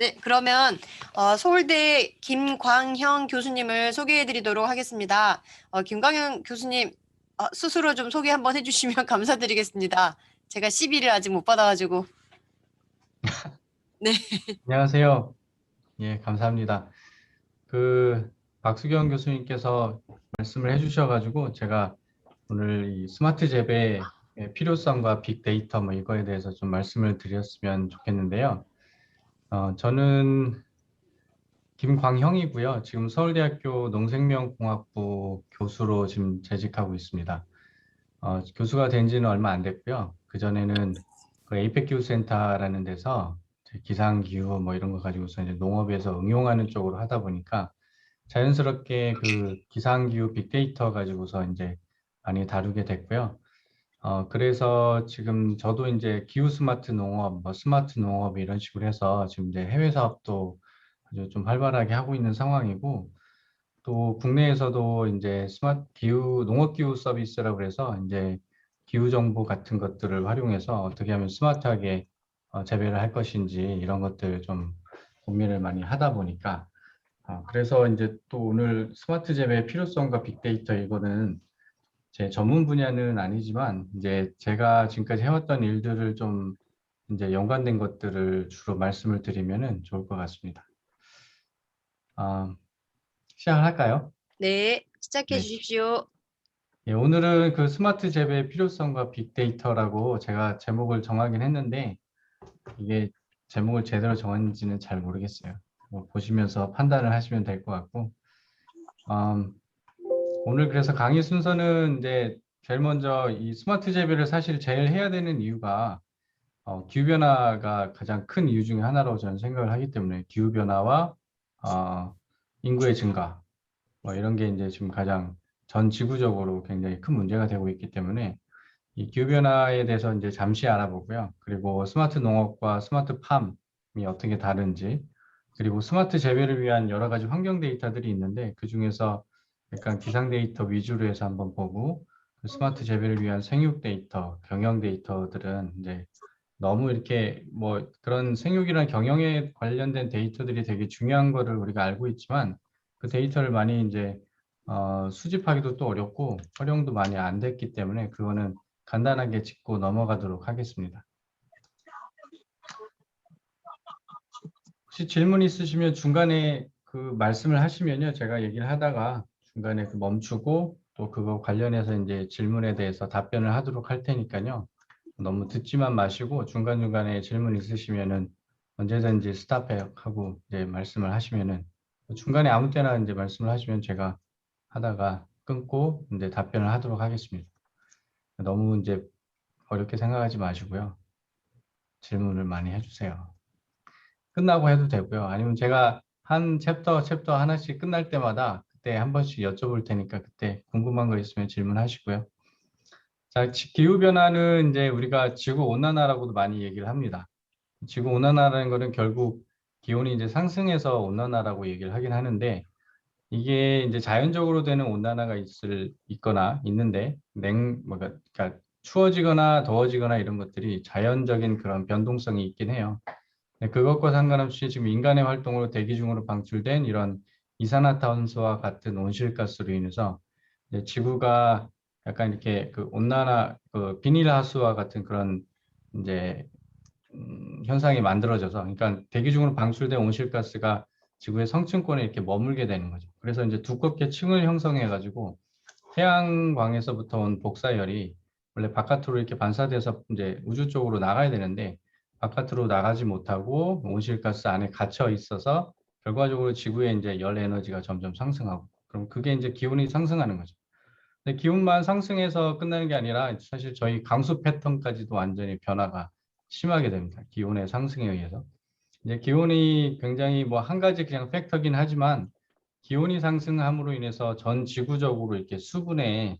네, 그러면 서울대 김광형 교수님을 소개해 드리도록 하겠습니다. 김광형 교수님 스스로 좀 소개 한번 해주시면 감사드리겠습니다. 제가 CV를 아직 못 받아가지고. 네. 안녕하세요. 예, 감사합니다. 박수경 교수님께서 말씀을 해주셔가지고 제가 오늘 이 스마트 잽의 필요성과 빅데이터 뭐 이거에 대해서 좀 말씀을 드렸으면 좋겠는데요. 저는 김광형이고요. 지금 서울대학교 농생명공학부 교수로 지금 재직하고 있습니다. 교수가 된 지는 얼마 안 됐고요. 그전에는 그 에이펙 기후센터라는 데서 이제 기상기후 뭐 이런 거 가지고서 이제 농업에서 응용하는 쪽으로 하다 보니까 자연스럽게 그 기상기후 빅데이터 가지고서 이제 많이 다루게 됐고요. 그래서 지금 저도 이제 기후 스마트 농업, 뭐 스마트 농업 이런 식으로 해서 지금 이제 해외 사업도 아주 좀 활발하게 하고 있는 상황이고, 또 국내에서도 이제 스마트 기후, 농업 기후 서비스라고 그래서 이제 기후 정보 같은 것들을 활용해서 어떻게 하면 스마트하게 재배를 할 것인지 이런 것들 좀 고민을 많이 하다 보니까 그래서 이제 또 오늘 스마트 재배의 필요성과 빅데이터 이거는 제 전문 분야는 아니지만 이제 제가 지금까지 해왔던 일들을 좀 이제 연관된 것들을 주로 말씀을 드리면은 좋을 것 같습니다. 아, 시작할까요? 네, 시작해 네. 주십시오. 예, 오늘은 그 스마트 잽의 필요성과 빅데이터라고 제가 제목을 정하긴 했는데 이게 제목을 제대로 정했는지는 잘 모르겠어요. 뭐 보시면서 판단을 하시면 될 것 같고 음, 오늘 그래서 강의 순서는 이제 제일 먼저 이 스마트 재배를 사실 제일 해야 되는 이유가 기후변화가 가장 큰 이유 중에 하나라고 저는 생각을 하기 때문에 기후변화와 인구의 증가 뭐 이런 게 이제 지금 가장 전 지구적으로 굉장히 큰 문제가 되고 있기 때문에 이 기후변화에 대해서 이제 잠시 알아보고요. 그리고 스마트 농업과 스마트 팜이 어떻게 다른지, 그리고 스마트 재배를 위한 여러 가지 환경 데이터들이 있는데 그 중에서 약간 기상 데이터 위주로 해서 한번 보고 그 스마트 재배를 위한 생육 데이터, 경영 데이터들은 이제 너무 이렇게 뭐 그런 생육이나 경영에 관련된 데이터들이 되게 중요한 거를 우리가 알고 있지만 그 데이터를 많이 이제 수집하기도 또 어렵고 활용도 많이 안 됐기 때문에 그거는 간단하게 짚고 넘어가도록 하겠습니다. 혹시 질문 있으시면 중간에 그 말씀을 하시면요. 제가 얘기를 하다가 중간에 그 멈추고 또 그거 관련해서 이제 질문에 대해서 답변을 하도록 할 테니까요. 너무 듣지만 마시고 중간중간에 질문 있으시면은 언제든지 스탑하고 이제 말씀을 하시면은 중간에 아무 때나 이제 말씀을 하시면 제가 하다가 끊고 이제 답변을 하도록 하겠습니다. 너무 이제 어렵게 생각하지 마시고요. 질문을 많이 해주세요. 끝나고 해도 되고요. 아니면 제가 한 챕터 하나씩 끝날 때마다 그때 한 번씩 여쭤볼 테니까 그때 궁금한 거 있으면 질문하시고요. 자, 기후변화는 이제 우리가 지구온난화라고도 많이 얘기를 합니다. 지구온난화라는 거는 결국 기온이 이제 상승해서 온난화라고 얘기를 하긴 하는데 이게 이제 자연적으로 되는 온난화가 있거나 있는데 그러니까 추워지거나 더워지거나 이런 것들이 자연적인 그런 변동성이 있긴 해요. 네, 그것과 상관없이 지금 인간의 활동으로 대기 중으로 방출된 이런 이산화탄소와 같은 온실가스로 인해서 이제 지구가 약간 이렇게 그 온난화, 그 비닐하우스와 같은 그런 이제 현상이 만들어져서, 그러니까 대기 중으로 방출된 온실가스가 지구의 성층권에 이렇게 머물게 되는 거죠. 그래서 이제 두껍게 층을 형성해 가지고 태양광에서부터 온 복사열이 원래 바깥으로 이렇게 반사돼서 이제 우주 쪽으로 나가야 되는데 바깥으로 나가지 못하고 온실가스 안에 갇혀 있어서 결과적으로 지구의 이제 열 에너지가 점점 상승하고 그럼 그게 이제 기온이 상승하는 거죠. 근데 기온만 상승해서 끝나는 게 아니라 사실 저희 강수 패턴까지도 완전히 변화가 심하게 됩니다. 기온의 상승에 의해서. 이제 기온이 굉장히 뭐 한 가지 그냥 팩터긴 하지만 기온이 상승함으로 인해서 전 지구적으로 이렇게 수분의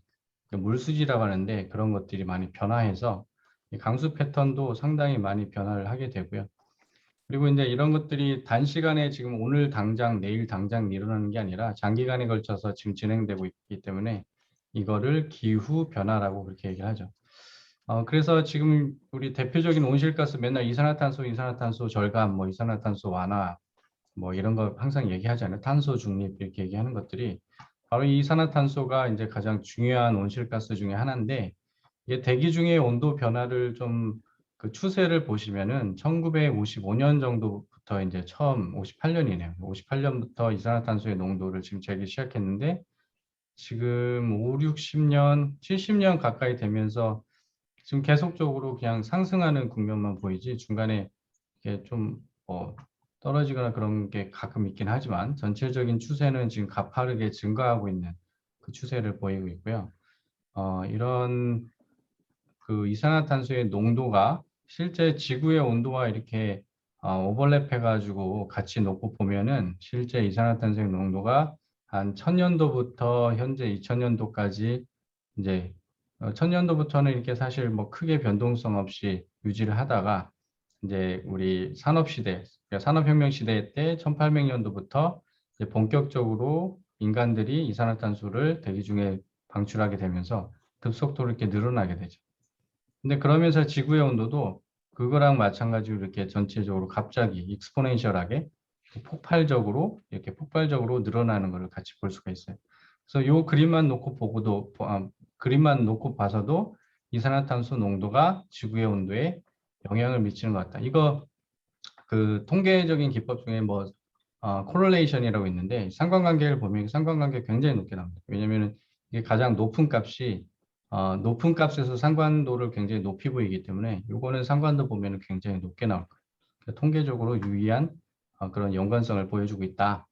그 물수지라고 하는데 그런 것들이 많이 변화해서 이 강수 패턴도 상당히 많이 변화를 하게 되고요. 그리고 이제 이런 것들이 단시간에 지금 오늘 당장, 내일 당장 일어나는 게 아니라 장기간에 걸쳐서 지금 진행되고 있기 때문에 이거를 기후 변화라고 그렇게 얘기를 하죠. 그래서 지금 우리 대표적인 온실가스 맨날 이산화탄소 절감, 뭐 이산화탄소 완화, 뭐 이런 거 항상 얘기하잖아요. 탄소 중립 이렇게 얘기하는 것들이 바로 이 이산화탄소가 이제 가장 중요한 온실가스 중에 하나인데 이게 대기 중의 온도 변화를 좀 그 추세를 보시면은 1955년 정도부터 이제 처음 58년이네요. 58년부터 이산화탄소의 농도를 지금 재기 시작했는데 지금 5, 60년, 70년 가까이 되면서 지금 계속적으로 그냥 상승하는 국면만 보이지 중간에 이게 좀뭐 떨어지거나 그런 게 가끔 있긴 하지만 전체적인 추세는 지금 가파르게 증가하고 있는 그 추세를 보이고 있고요. 이런 그 이산화탄소의 농도가 실제 지구의 온도와 이렇게 오버랩해가지고 같이 놓고 보면은 실제 이산화탄소의 농도가 한 1000년도부터 현재 2000년도까지 이제 1000년도부터는 이렇게 사실 뭐 크게 변동성 없이 유지를 하다가 이제 우리 산업시대, 그러니까 산업혁명 시대 때 1800년도부터 이제 본격적으로 인간들이 이산화탄소를 대기 중에 방출하게 되면서 급속도로 이렇게 늘어나게 되죠. 근데 그러면서 지구의 온도도 그거랑 마찬가지로 이렇게 전체적으로 갑자기 익스포넨셜하게 이렇게 폭발적으로 늘어나는 것을 같이 볼 수가 있어요. 그래서 요 그림만 놓고 그림만 놓고 봐서도 이산화탄소 농도가 지구의 온도에 영향을 미치는 것 같다. 이거 그 통계적인 기법 중에 뭐 코릴레이션이라고 있는데 상관관계를 보면 상관관계 굉장히 높게 나옵니다. 왜냐하면 이게 가장 높은 값이 높은 값에서 상관도를 굉장히 높이 보이기 때문에 이거는 상관도 보면 굉장히 높게 나올 거예요. 그러니까 통계적으로 유의한 그런 연관성을 보여주고 있다.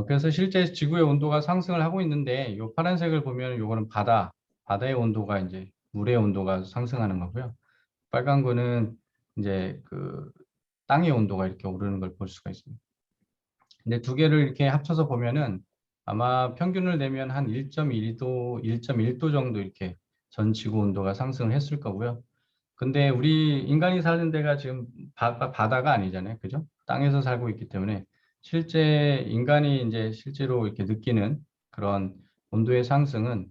그래서 실제 지구의 온도가 상승을 하고 있는데 이 파란색을 보면 이거는 바다의 온도가 이제 물의 온도가 상승하는 거고요. 빨간 거는 이제 그 땅의 온도가 이렇게 오르는 걸 볼 수가 있습니다. 근데 두 개를 이렇게 합쳐서 보면은 아마 평균을 내면 한 1.1도, 1.1도 정도 이렇게 전 지구 온도가 상승을 했을 거고요. 근데 우리 인간이 사는 데가 지금 바다가 아니잖아요. 그죠? 땅에서 살고 있기 때문에 실제 인간이 이제 실제로 이렇게 느끼는 그런 온도의 상승은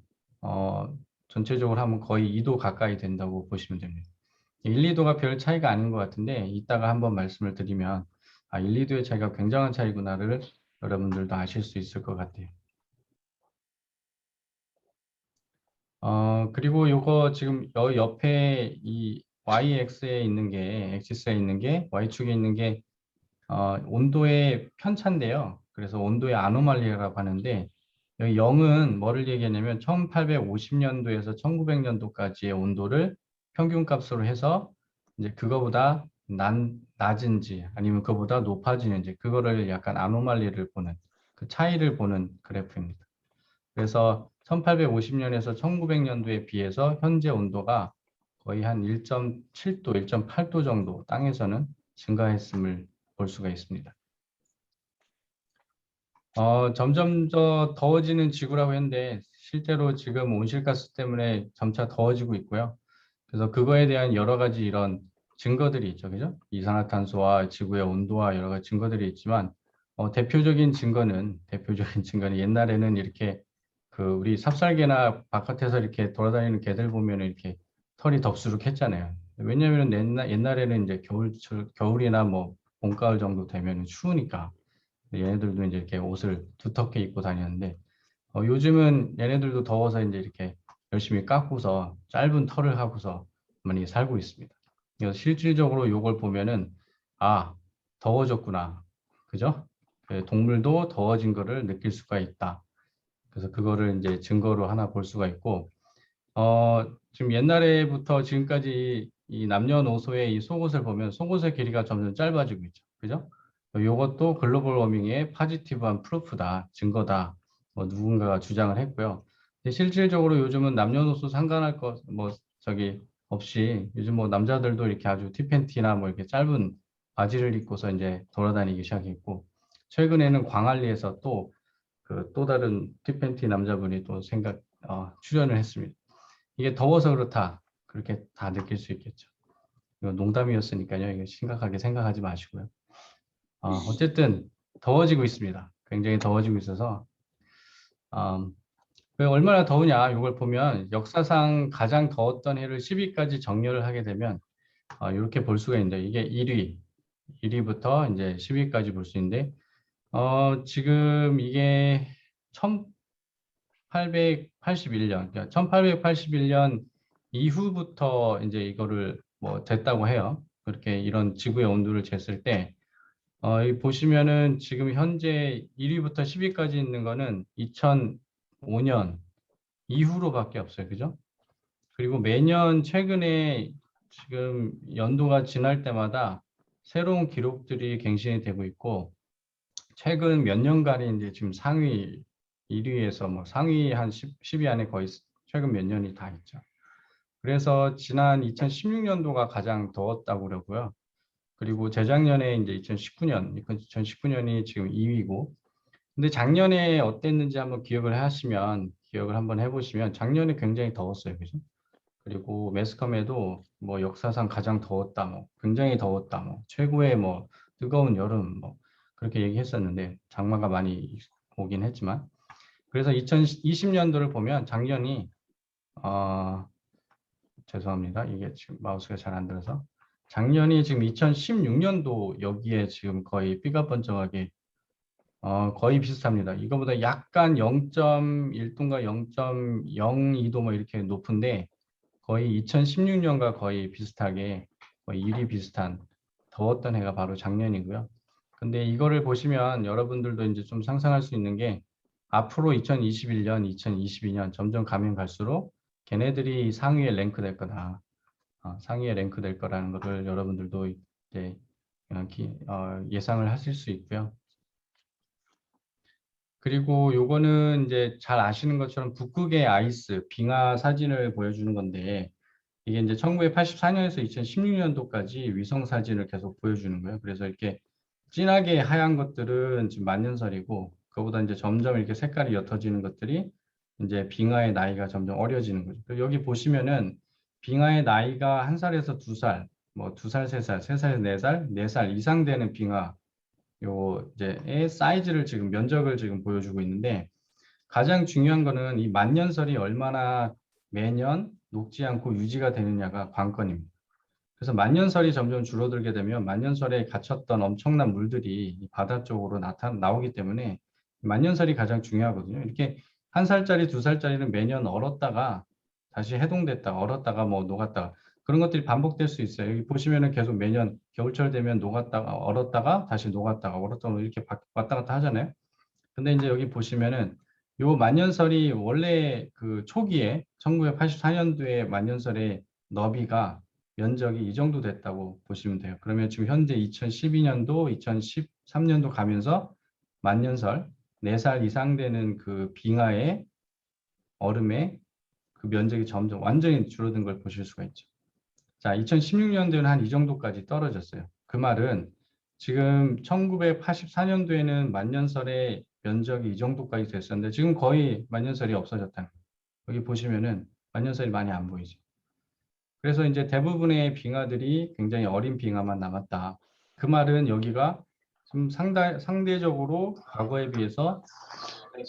전체적으로 하면 거의 2도 가까이 된다고 보시면 됩니다. 1, 2도가 별 차이가 아닌 것 같은데 이따가 한번 말씀을 드리면 1, 2도의 차이가 굉장한 차이구나를 여러분들도 아실 수 있을 것 같아요. 그리고 요거 지금 옆에 이 YX에 있는 게, 엑시스에 있는 게, Y축에 있는 게 온도의 편차인데요. 그래서 온도의 아노말리라고 하는데 여기 0은 뭐를 얘기하냐면 1850년도에서 1900년도까지의 온도를 평균값으로 해서 이제 그거보다 낮은지 아니면 그거보다 높아지는지 그거를 약간 아노말리를 보는 그 차이를 보는 그래프입니다. 그래서 1850년에서 1900년도에 비해서 현재 온도가 거의 한 1.7도, 1.8도 정도 땅에서는 증가했음을 볼 수가 있습니다. 점점 더 더워지는 지구라고 했는데 실제로 지금 온실가스 때문에 점차 더워지고 있고요. 그래서 그거에 대한 여러 가지 이런 증거들이 있죠. 그죠? 이산화탄소와 지구의 온도와 여러 가지 증거들이 있지만 대표적인 증거는 옛날에는 이렇게 그 우리 삽살개나 바깥에서 이렇게 돌아다니는 개들 보면 이렇게 털이 덥수룩했잖아요. 왜냐하면 옛날에는 이제 겨울이나 뭐 봄, 가을 정도 되면 추우니까 얘네들도 이제 이렇게 옷을 두텁게 입고 다녔는데 요즘은 얘네들도 더워서 이제 이렇게 열심히 깎고서 짧은 털을 하고서 많이 살고 있습니다. 그래서 실질적으로 이걸 보면은 더워졌구나. 그죠? 동물도 더워진 거를 느낄 수가 있다. 그래서 그거를 이제 증거로 하나 볼 수가 있고 지금 옛날에부터 지금까지 이 남녀노소의 이 속옷을 보면 속옷의 길이가 점점 짧아지고 있죠. 그죠? 이것도 글로벌 워밍의 파지티브한 프루프다, 증거다. 뭐 누군가가 주장을 했고요. 근데 실질적으로 요즘은 남녀노소 상관할 것, 뭐 저기 없이 요즘 뭐 남자들도 이렇게 아주 티팬티나 뭐 이렇게 짧은 바지를 입고서 이제 돌아다니기 시작했고, 최근에는 광안리에서 또 다른 티팬티 남자분이 또 출연을 했습니다. 이게 더워서 그렇다. 그렇게 다 느낄 수 있겠죠. 이거 농담이었으니까요. 이거 심각하게 생각하지 마시고요. 어쨌든 더워지고 있습니다. 굉장히 더워지고 있어서 왜 얼마나 더우냐 이걸 보면 역사상 가장 더웠던 해를 10위까지 정렬을 하게 되면 이렇게 볼 수가 있는데 이게 1위부터 이제 10위까지 볼 수 있는데 지금 이게 1881년, 그러니까 1881년 이후부터 이제 이거를 뭐 됐다고 해요. 그렇게 이런 지구의 온도를 쟀을 때, 여기 보시면은 지금 현재 1위부터 10위까지 있는 거는 2005년 이후로밖에 없어요. 그죠? 그리고 매년 최근에 지금 연도가 지날 때마다 새로운 기록들이 갱신이 되고 있고, 최근 몇 년간이 이제 지금 상위 1위에서 뭐 상위 한 10위 안에 거의 최근 몇 년이 다 있죠. 그래서 지난 2016년도가 가장 더웠다고 그러고요. 그리고 재작년에 이제 2019년이 지금 2위고, 근데 작년에 어땠는지 한번 기억을 한번 해보시면 작년에 굉장히 더웠어요. 그죠? 그리고 매스컴에도 뭐 역사상 가장 더웠다, 뭐 굉장히 더웠다, 뭐 최고의 뭐 뜨거운 여름, 뭐 그렇게 얘기했었는데 장마가 많이 오긴 했지만 그래서 2020년도를 보면 작년이 죄송합니다. 이게 지금 마우스가 잘 안 들어서 작년이 지금 2016년도 여기에 지금 거의 삐까번쩍하게 거의 비슷합니다. 이거보다 약간 0.1도인가 0.02도 뭐 이렇게 높은데 거의 2016년과 거의 비슷하게 거의 일이 비슷한 더웠던 해가 바로 작년이고요. 근데 이거를 보시면 여러분들도 이제 좀 상상할 수 있는 게 앞으로 2021년, 2022년 점점 가면 갈수록 걔네들이 상위에 랭크될 거다. 상위에 랭크될 거라는 것을 여러분들도 이제 예상을 하실 수 있고요. 그리고 요거는 이제 잘 아시는 것처럼 북극의 아이스, 빙하 사진을 보여주는 건데 이게 이제 1984년에서 2016년도까지 위성 사진을 계속 보여주는 거예요. 그래서 이렇게 진하게 하얀 것들은 지금 만년설이고 그거보다 이제 점점 이렇게 색깔이 옅어지는 것들이 이제 빙하의 나이가 점점 어려지는 거죠. 그리고 여기 보시면은 빙하의 나이가 1살에서 2살, 뭐 2살, 3살, 3살, 4살, 4살 이상 되는 빙하 요 이제의 사이즈를 지금 면적을 지금 보여주고 있는데 가장 중요한 거는 이 만년설이 얼마나 매년 녹지 않고 유지가 되느냐가 관건입니다. 그래서 만년설이 점점 줄어들게 되면 만년설에 갇혔던 엄청난 물들이 이 바다 쪽으로 나오기 때문에 만년설이 가장 중요하거든요. 이렇게 1살짜리, 2살짜리는 매년 얼었다가 다시 해동됐다가 얼었다가 뭐 녹았다가 그런 것들이 반복될 수 있어요. 여기 보시면은 계속 매년 겨울철 되면 녹았다가 얼었다가 다시 녹았다가 얼었다가 이렇게 왔다 갔다 하잖아요. 근데 이제 여기 보시면은 요 만년설이 원래 그 초기에 1984년도에 만년설의 너비가 면적이 이 정도 됐다고 보시면 돼요. 그러면 지금 현재 2012년도, 2013년도 가면서 만년설 4살 이상 되는 그 빙하의 얼음의 그 면적이 점점 완전히 줄어든 걸 보실 수가 있죠. 자, 2016년도에는 한 이 정도까지 떨어졌어요. 그 말은 지금 1984년도에는 만년설의 면적이 이 정도까지 됐었는데 지금 거의 만년설이 없어졌다는 거예요. 여기 보시면은 만년설이 많이 안 보이죠. 그래서 이제 대부분의 빙하들이 굉장히 어린 빙하만 남았다. 그 말은 여기가 좀 상대적으로 과거에 비해서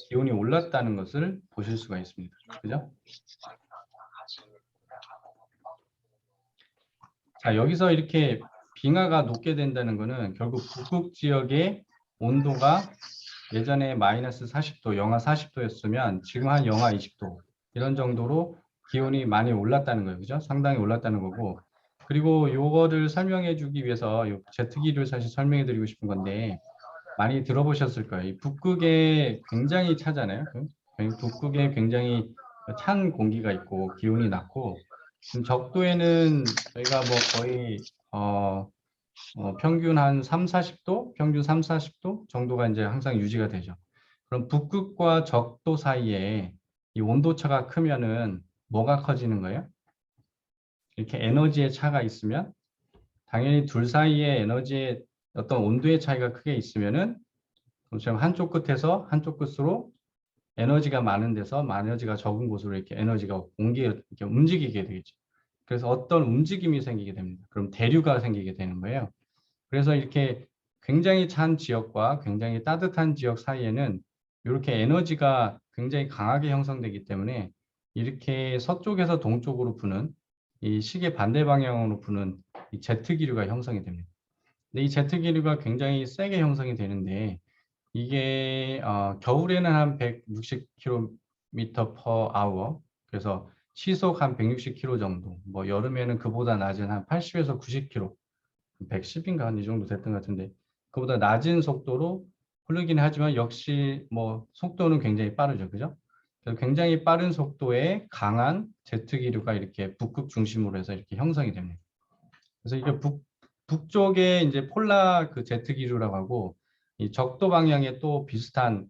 기온이 올랐다는 것을 보실 수가 있습니다. 그죠? 자, 여기서 이렇게 빙하가 녹게 된다는 것은 결국 북극 지역의 온도가 예전에 마이너스 40도, 영하 40도였으면 지금 한 영하 20도 이런 정도로 기온이 많이 올랐다는 거예요. 그죠? 상당히 올랐다는 거고. 그리고 요거를 설명해 주기 위해서 요 제트기를 사실 설명해 드리고 싶은 건데 많이 들어보셨을 거예요. 이 북극에 굉장히 차잖아요. 북극에 굉장히 찬 공기가 있고 기온이 낮고 지금 적도에는 저희가 뭐 거의 평균 한 3, 40도, 평균 3, 40도 정도가 이제 항상 유지가 되죠. 그럼 북극과 적도 사이에 이 온도차가 크면은 뭐가 커지는 거예요? 이렇게 에너지의 차가 있으면 당연히 둘 사이에 에너지의 어떤 온도의 차이가 크게 있으면은 그럼 한쪽 끝에서 한쪽 끝으로 에너지가 많은 데서 에너지가 적은 곳으로 이렇게 에너지가 이렇게 움직이게 되겠죠. 그래서 어떤 움직임이 생기게 됩니다. 그럼 대류가 생기게 되는 거예요. 그래서 이렇게 굉장히 찬 지역과 굉장히 따뜻한 지역 사이에는 이렇게 에너지가 굉장히 강하게 형성되기 때문에 이렇게 서쪽에서 동쪽으로 부는 이 시계 반대 방향으로 부는 이 제트 기류가 형성이 됩니다. 근데 이 제트 기류가 굉장히 세게 형성이 되는데 이게 겨울에는 한 160km per hour, 그래서 시속 한 160km 정도, 뭐 여름에는 그보다 낮은 한 80에서 90km, 110인가 한 이 정도 됐던 것 같은데 그보다 낮은 속도로 흐르긴 하지만 역시 뭐 속도는 굉장히 빠르죠, 그죠? 그래서 굉장히 빠른 속도의 강한 제트 기류가 이렇게 북극 중심으로 해서 이렇게 형성이 됩니다. 그래서 이게 북쪽에 이제 폴라 그 제트 기류라고 하고 이 적도 방향에 또 비슷한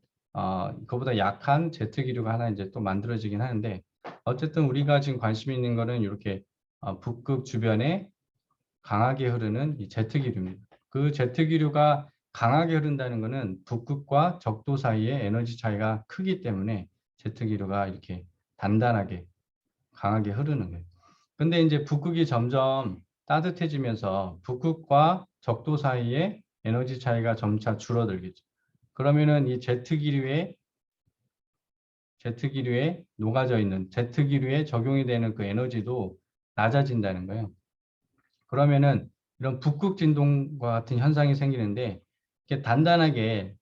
그보다 약한 제트 기류가 하나 이제 또 만들어지긴 하는데 어쨌든 우리가 지금 관심 있는 거는 이렇게 북극 주변에 강하게 흐르는 이 제트 기류입니다. 그 제트 기류가 강하게 흐른다는 것은 북극과 적도 사이에 에너지 차이가 크기 때문에 제트 기류가 이렇게 단단하게 강하게 흐르는 거예요. 근데 이제 북극이 점점 따뜻해지면서 북극과 적도 사이에 에너지 차이가 점차 줄어들겠죠. 그러면은 이 제트 기류에 녹아져 있는 제트 기류에 적용이 되는 그 에너지도 낮아진다는 거예요. 그러면은 이런 북극 진동과 같은 현상이 생기는데 이렇게 단단하게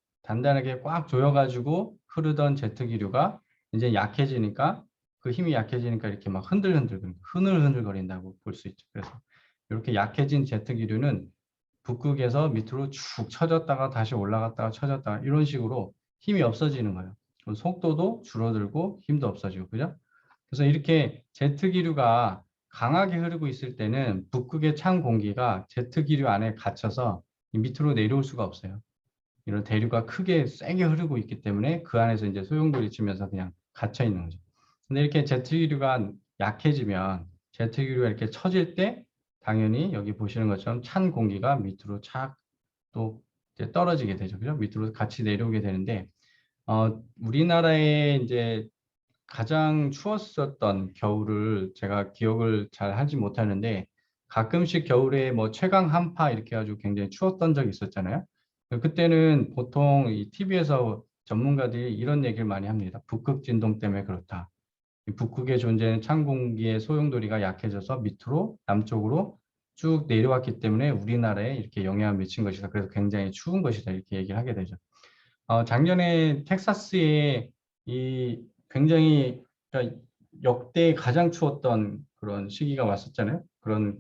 꽉 조여가지고 흐르던 제트 기류가 이제 약해지니까 그 힘이 약해지니까 이렇게 막 흔들흔들거린다고 볼 수 있죠. 그래서 이렇게 약해진 제트 기류는 북극에서 밑으로 쭉 쳐졌다가 다시 올라갔다가 쳐졌다가 이런 식으로 힘이 없어지는 거예요. 그럼 속도도 줄어들고 힘도 없어지고, 그죠? 그래서 이렇게 제트 기류가 강하게 흐르고 있을 때는 북극의 찬 공기가 제트 기류 안에 갇혀서 밑으로 내려올 수가 없어요. 이런 대류가 크게 세게 흐르고 있기 때문에 그 안에서 이제 소용돌이 치면서 그냥 갇혀 있는 거죠. 근데 이렇게 제트 기류가 약해지면 제트 기류가 이렇게 처질 때 당연히 여기 보시는 것처럼 찬 공기가 밑으로 착 또 떨어지게 되죠. 그죠? 밑으로 같이 내려오게 되는데 우리나라에 이제 가장 추웠었던 겨울을 제가 기억을 잘 하지 못하는데 가끔씩 겨울에 뭐 최강 한파 이렇게 해가지고 굉장히 추웠던 적이 있었잖아요. 그때는 보통 이 TV에서 전문가들이 이런 얘기를 많이 합니다. 북극 진동 때문에 그렇다. 이 북극에 존재하는 찬 공기의 소용돌이가 약해져서 밑으로 남쪽으로 쭉 내려왔기 때문에 우리나라에 이렇게 영향을 미친 것이다. 그래서 굉장히 추운 것이다. 이렇게 얘기를 하게 되죠. 작년에 텍사스에 이 굉장히 그러니까 역대 가장 추웠던 그런 시기가 왔었잖아요. 그런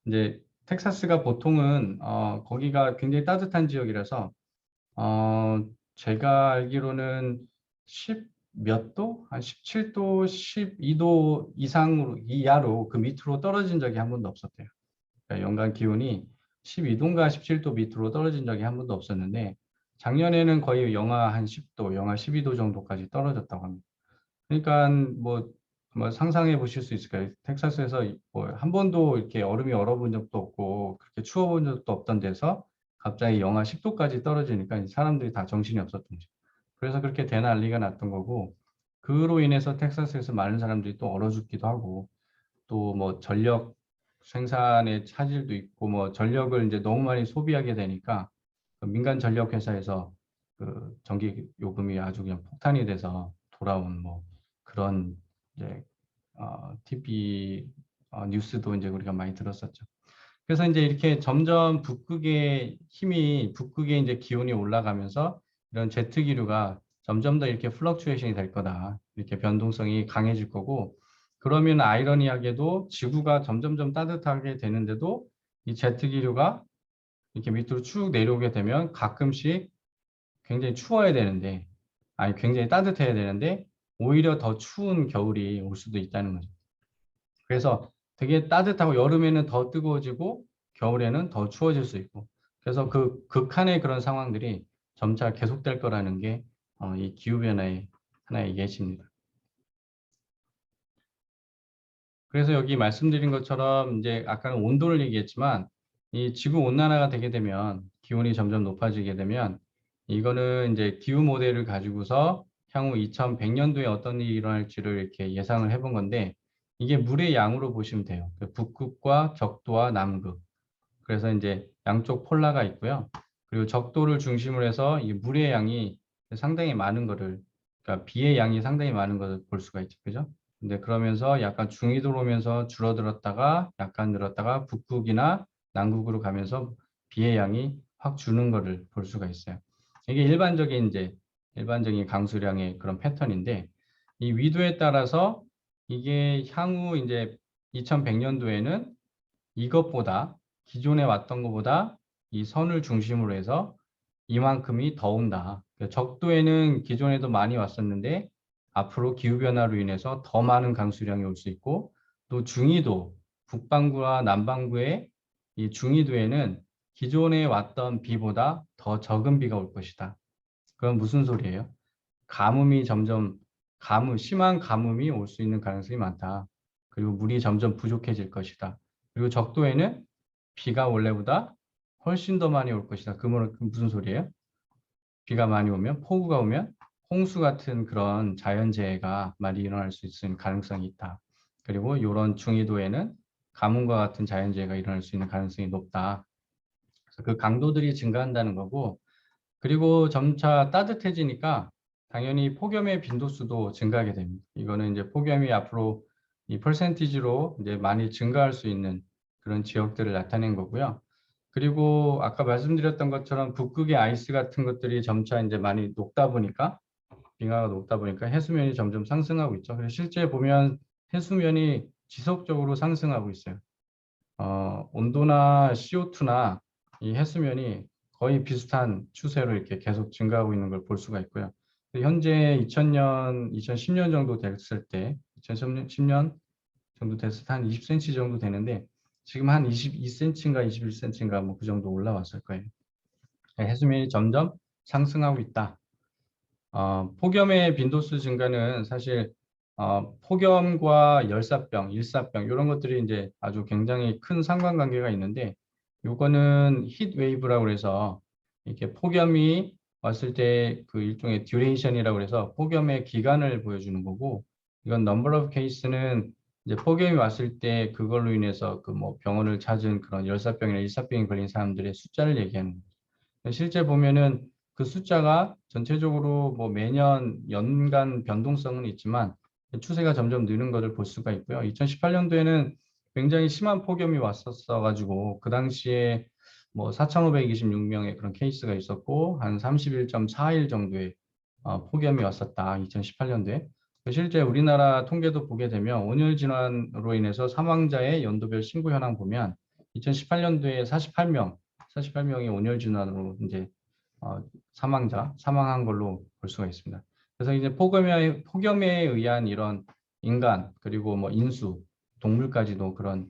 이제 텍사스가 보통은 거기가 굉장히 따뜻한 지역이라서 제가 알기로는 10 몇 도? 한 17도, 12도 이상으로 이하로 그 밑으로 떨어진 적이 한 번도 없었대요. 그러니까 연간 기온이 12도인가 17도 밑으로 떨어진 적이 한 번도 없었는데 작년에는 거의 영하 한 10도, 영하 12도 정도까지 떨어졌다고 합니다. 그러니까 뭐 상상해 보실 수 있을 거예요. 텍사스에서 뭐 한 번도 이렇게 얼음이 얼어본 적도 없고 그렇게 추워본 적도 없던 데서 갑자기 영하 10도까지 떨어지니까 사람들이 다 정신이 없었던 거죠. 그래서 그렇게 대난리가 났던 거고 그로 인해서 텍사스에서 많은 사람들이 또 얼어 죽기도 하고 또 뭐 전력 생산에 차질도 있고 뭐 전력을 이제 너무 많이 소비하게 되니까 그 민간 전력 회사에서 그 전기 요금이 아주 그냥 폭탄이 돼서 돌아온 뭐 그런 이제 TV 뉴스도 이제 우리가 많이 들었었죠. 그래서 이제 이렇게 점점 북극의 이제 기온이 올라가면서 이런 제트 기류가 점점 더 이렇게 플럭추에이션이 될 거다. 이렇게 변동성이 강해질 거고, 그러면 아이러니하게도 지구가 점점점 따뜻하게 되는데도 이 제트 기류가 이렇게 밑으로 쭉 내려오게 되면 가끔씩 굉장히 추워야 되는데, 아니 굉장히 따뜻해야 되는데 오히려 더 추운 겨울이 올 수도 있다는 거죠. 그래서 되게 따뜻하고 여름에는 더 뜨거워지고 겨울에는 더 추워질 수 있고 그래서 그 극한의 그런 상황들이 점차 계속될 거라는 게 이 기후변화의 하나의 예시입니다. 그래서 여기 말씀드린 것처럼 이제 아까는 온도를 얘기했지만 이 지구 온난화가 되게 되면 기온이 점점 높아지게 되면 이거는 이제 기후 모델을 가지고서 향후 2100년도에 어떤 일이 일어날지를 이렇게 예상을 해본 건데 이게 물의 양으로 보시면 돼요. 북극과 적도와 남극. 그래서 이제 양쪽 폴라가 있고요. 그리고 적도를 중심으로 해서 이 물의 양이 상당히 많은 거를 그러니까 비의 양이 상당히 많은 것을 볼 수가 있죠. 그죠? 근데 그러면서 약간 중위도로 오면서 줄어들었다가 약간 늘었다가 북극이나 남극으로 가면서 비의 양이 확 주는 것을 볼 수가 있어요. 이게 일반적인 강수량의 그런 패턴인데 이 위도에 따라서 이게 향후 이제 2100년도에는 이것보다 기존에 왔던 것보다 이 선을 중심으로 해서 이만큼이 더 온다. 적도에는 기존에도 많이 왔었는데 앞으로 기후변화로 인해서 더 많은 강수량이 올 수 있고 또 중위도, 북반구와 남반구의 이 중위도에는 기존에 왔던 비보다 더 적은 비가 올 것이다. 그건 무슨 소리예요? 심한 가뭄이 올 수 있는 가능성이 많다. 그리고 물이 점점 부족해질 것이다. 그리고 적도에는 비가 원래보다 훨씬 더 많이 올 것이다. 그 무슨 소리예요? 비가 많이 오면, 폭우가 오면 홍수 같은 그런 자연재해가 많이 일어날 수 있는 가능성이 있다. 그리고 이런 중위도에는 가뭄과 같은 자연재해가 일어날 수 있는 가능성이 높다. 그래서 그 강도들이 증가한다는 거고, 그리고 점차 따뜻해지니까 당연히 폭염의 빈도수도 증가하게 됩니다. 이거는 이제 폭염이 앞으로 이 퍼센티지로 이제 많이 증가할 수 있는 그런 지역들을 나타낸 거고요. 그리고 아까 말씀드렸던 것처럼 북극의 아이스 같은 것들이 점차 이제 많이 녹다 보니까 빙하가 녹다 보니까 해수면이 점점 상승하고 있죠. 그래서 실제 보면 해수면이 지속적으로 상승하고 있어요. 온도나 CO2나 이 해수면이 거의 비슷한 추세로 이렇게 계속 증가하고 있는 걸 볼 수가 있고요. 현재 2000년, 2010년 정도 됐을 때, 2010년 정도 됐을 때 한 20cm 정도 되는데 지금 한 22cm인가 21cm인가 뭐 그 정도 올라왔을 거예요. 해수면이 점점 상승하고 있다. 폭염의 빈도수 증가는 사실 폭염과 열사병, 일사병 이런 것들이 이제 아주 굉장히 큰 상관관계가 있는데 요거는 히트 웨이브라고 해서 이렇게 폭염이 왔을 때 그 일종의 듀레이션이라고 해서 폭염의 기간을 보여주는 거고 이건 넘버 오브 케이스는 이제 폭염이 왔을 때 그걸로 인해서 그 뭐 병원을 찾은 그런 열사병이나 일사병이 걸린 사람들의 숫자를 얘기하는 거예요. 실제 보면은 그 숫자가 전체적으로 뭐 매년 연간 변동성은 있지만 추세가 점점 느는 것을 볼 수가 있고요. 2018년도에는 굉장히 심한 폭염이 왔었어 가지고 그 당시에 뭐 4,526명의 그런 케이스가 있었고 한 31.4일 정도의 폭염이 왔었다. 2018년도에. 실제 우리나라 통계도 보게 되면 온열 질환으로 인해서 사망자의 연도별 신고 현황 보면 2018년도에 48명이 온열 질환으로 이제 사망한 걸로 볼 수가 있습니다. 그래서 이제 폭염에 의한 이런 인간 그리고 뭐 인수, 동물까지도 그런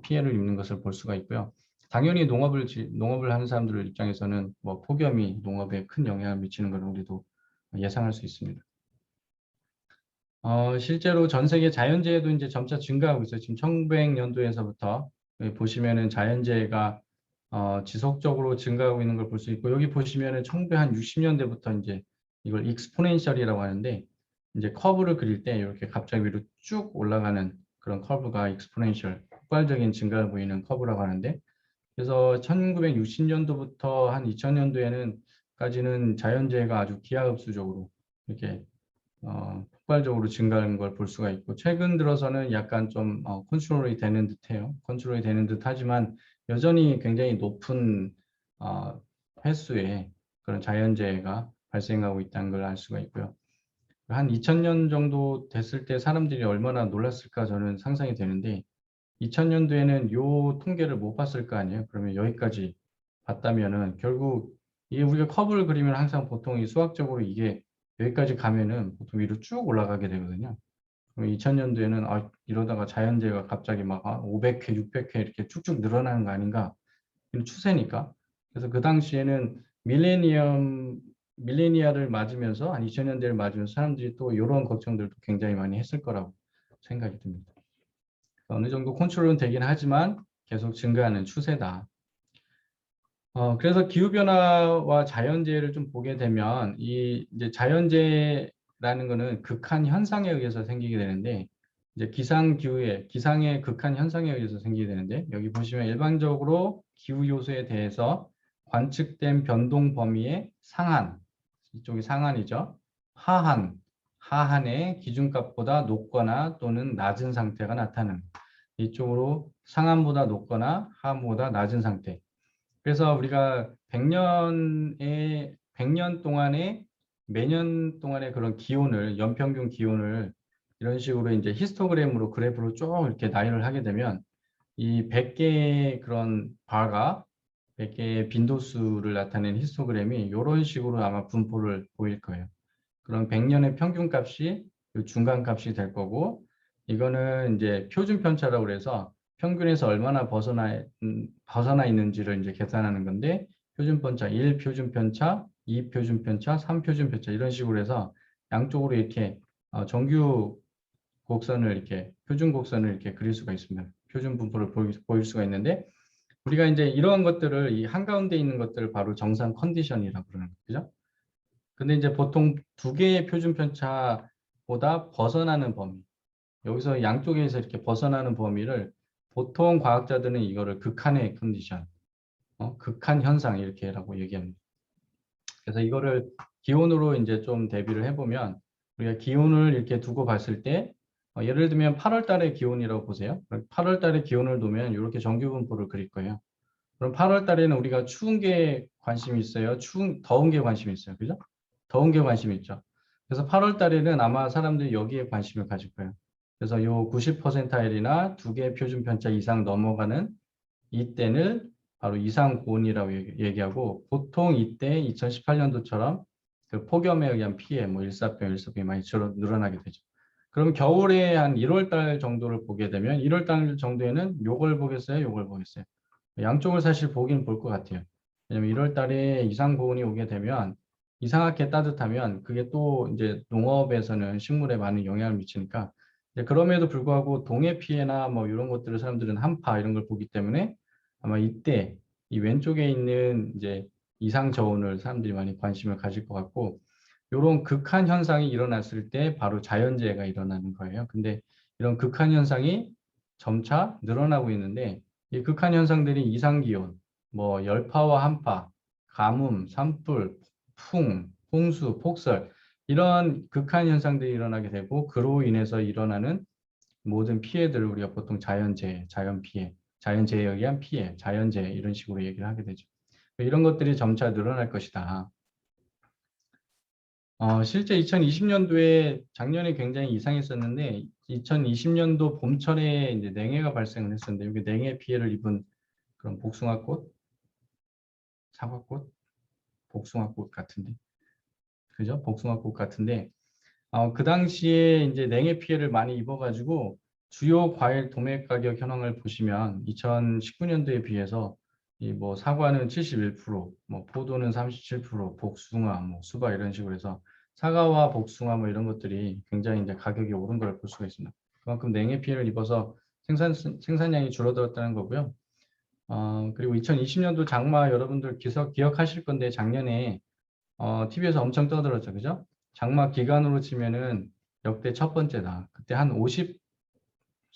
피해를 입는 것을 볼 수가 있고요. 당연히 농업을 하는 사람들 입장에서는 뭐 폭염이 농업에 큰 영향을 미치는 걸 우리도 예상할 수 있습니다. 실제로 전 세계 자연재해도 이제 점차 증가하고 있어요. 지금 1900년도에서부터 보시면은 자연재해가 지속적으로 증가하고 있는 걸 볼 수 있고 여기 보시면은 1960년대부터 이제 이걸 익스포넨셜이라고 하는데 이제 커브를 그릴 때 이렇게 갑자기 위로 쭉 올라가는 그런 커브가 익스포넨셜 폭발적인 증가를 보이는 커브라고 하는데 그래서 1960년도부터 한 2000년도에는 까지는 자연재해가 아주 기하급수적으로 이렇게 폭발적으로 증가하는 걸 볼 수가 있고 최근 들어서는 약간 좀 컨트롤이 되는 듯해요. 컨트롤이 되는 듯하지만 여전히 굉장히 높은 횟수의 그런 자연재해가 발생하고 있다는 걸 알 수가 있고요. 한 2000년 정도 됐을 때 사람들이 얼마나 놀랐을까 저는 상상이 되는데 2000년도에는 요 통계를 못 봤을 거 아니에요. 그러면 여기까지 봤다면은 결국 이게 우리가 커브를 그리면 항상 보통 이 수학적으로 이게 여기까지 가면은 보통 위로 쭉 올라가게 되거든요. 그럼 2000년도에는 이러다가 자연재해가 갑자기 막 500회, 600회 이렇게 쭉쭉 늘어나는 거 아닌가? 이런 추세니까. 그래서 그 당시에는 밀레니아를 맞으면서 한 2000년대를 맞으면서 사람들이 또 이런 걱정들도 굉장히 많이 했을 거라고 생각이 듭니다. 어느 정도 컨트롤은 되긴 하지만 계속 증가하는 추세다. 그래서 기후변화와 자연재해를 좀 보게 되면 이제 자연재해라는 거는 극한 현상에 의해서 생기게 되는데 이제 기상의 극한 현상에 의해서 생기게 되는데 여기 보시면 일반적으로 기후 요소에 대해서 관측된 변동 범위의 상한 이쪽이 상한이죠. 하한의 기준값보다 높거나 또는 낮은 상태가 나타나는, 이쪽으로 상한보다 높거나 하한보다 낮은 상태. 그래서 우리가 100년 동안의 매년 동안의 그런 기온을, 연평균 기온을 이런 식으로 이제 히스토그램으로 그래프로 쭉 이렇게 나열을 하게 되면 이 100개의 그런 바가 100개의 빈도수를 나타내는 히스토그램이 이런 식으로 아마 분포를 보일 거예요. 그럼 100년의 평균 값이 이 중간 값이 될 거고, 이거는 이제 표준 편차라고 그래서 평균에서 얼마나 벗어나 있는지를 이제 계산하는 건데, 표준 편차 1 표준 편차, 2 표준 편차, 3 표준 편차 이런 식으로 해서 양쪽으로 이렇게 정규 곡선을 이렇게 표준 곡선을 이렇게 그릴 수가 있습니다. 표준 분포를 보일 수가 있는데, 우리가 이제 이러한 것들을 이 한가운데 있는 것들을 바로 정상 컨디션이라고 그러는 거죠. 근데 이제 보통 두 개의 표준 편차보다 벗어나는 범위, 여기서 양쪽에서 이렇게 벗어나는 범위를 보통 과학자들은 이거를 극한의 컨디션, 극한 현상 이렇게라고 얘기합니다. 그래서 이거를 기온으로 이제 좀 대비를 해보면, 우리가 기온을 이렇게 두고 봤을 때 예를 들면 8월 달의 기온이라고 보세요. 8월 달의 기온을 두면 이렇게 정규 분포를 그릴 거예요. 그럼 8월 달에는 우리가 추운 게 관심이 있어요? 더운 게 관심이 있어요? 그죠? 더운 게 관심이 있죠. 그래서 8월 달에는 아마 사람들이 여기에 관심을 가질 거예요. 그래서 요 90%일이나 두 개의 표준 편차 이상 넘어가는 이때는 바로 이상 고온이라고 얘기하고, 보통 이때 2018년도처럼 그 폭염에 의한 피해, 뭐 일사병이 많이 늘어나게 되죠. 그럼 겨울에 한 1월 달 정도를 보게 되면 1월 달 정도에는 요걸 보겠어요? 요걸 보겠어요? 양쪽을 사실 보긴 볼 것 같아요. 왜냐면 1월 달에 이상 고온이 오게 되면 이상하게 따뜻하면 그게 또 이제 농업에서는 식물에 많은 영향을 미치니까, 그럼에도 불구하고 동해 피해나 뭐 이런 것들을 사람들은 한파 이런 걸 보기 때문에 아마 이때 이 왼쪽에 있는 이제 이상 저온을 사람들이 많이 관심을 가질 것 같고, 이런 극한 현상이 일어났을 때 바로 자연재해가 일어나는 거예요. 근데 이런 극한 현상이 점차 늘어나고 있는데, 이 극한 현상들이 이상기온, 뭐 열파와 한파, 가뭄, 산불, 풍, 홍수, 폭설 이런 극한 현상들이 일어나게 되고, 그로 인해서 일어나는 모든 피해들을 우리가 보통 자연재해, 자연피해, 자연재해에 의한 피해, 자연재해 이런 식으로 얘기를 하게 되죠. 이런 것들이 점차 늘어날 것이다. 실제 2020년도에 작년에 굉장히 이상했었는데 2020년도 봄철에 이제 냉해가 발생을 했었는데, 여기 냉해 피해를 입은 그런 복숭아꽃, 사과꽃, 복숭아꽃 같은데, 그죠? 복숭아꽃 같은데, 그 당시에 이제 냉해 피해를 많이 입어가지고 주요 과일 도매 가격 현황을 보시면 2019년도에 비해서 이 뭐 사과는 71%, 뭐 포도는 37%, 복숭아, 뭐 수박 이런 식으로 해서 사과와 복숭아 뭐 이런 것들이 굉장히 이제 가격이 오른 걸 볼 수가 있습니다. 그만큼 냉해 피해를 입어서 생산량이 줄어들었다는 거고요. 그리고 2020년도 장마 여러분들 기억하실 건데, 작년에 TV에서 엄청 떠들었죠. 그죠? 장마 기간으로 치면은 역대 첫 번째다. 그때 한 53일인가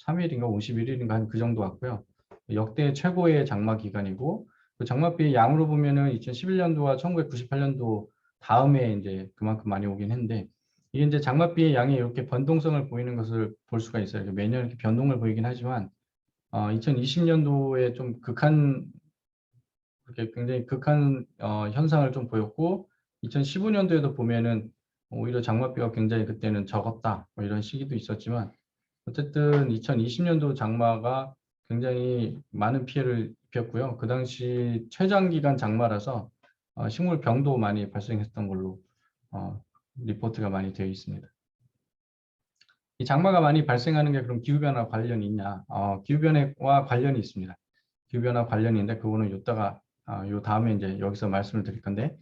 51일인가 한 그 정도 왔고요. 역대 최고의 장마 기간이고, 그 장맛비 양으로 보면은 2011년도와 1998년도 다음에 이제 그만큼 많이 오긴 했는데, 이게 이제 장맛비의 양이 이렇게 변동성을 보이는 것을 볼 수가 있어요. 매년 이렇게 변동을 보이긴 하지만 2020년도에 좀 그렇게 굉장히 극한 현상을 좀 보였고, 2015년도에도 보면은 오히려 장마비가 굉장히 그때는 적었다 뭐 이런 시기도 있었지만, 어쨌든 2020년도 장마가 굉장히 많은 피해를 입혔고요. 그 당시 최장기간 장마라서 식물병도 많이 발생했던 걸로 리포트가 많이 되어 있습니다. 이 장마가 많이 발생하는 게 그럼 기후변화 관련이 있냐? 기후변화와 관련이 있습니다. 기후변화 관련인데 그거는 이따가 요 다음에 이제 여기서 말씀을 드릴 건데,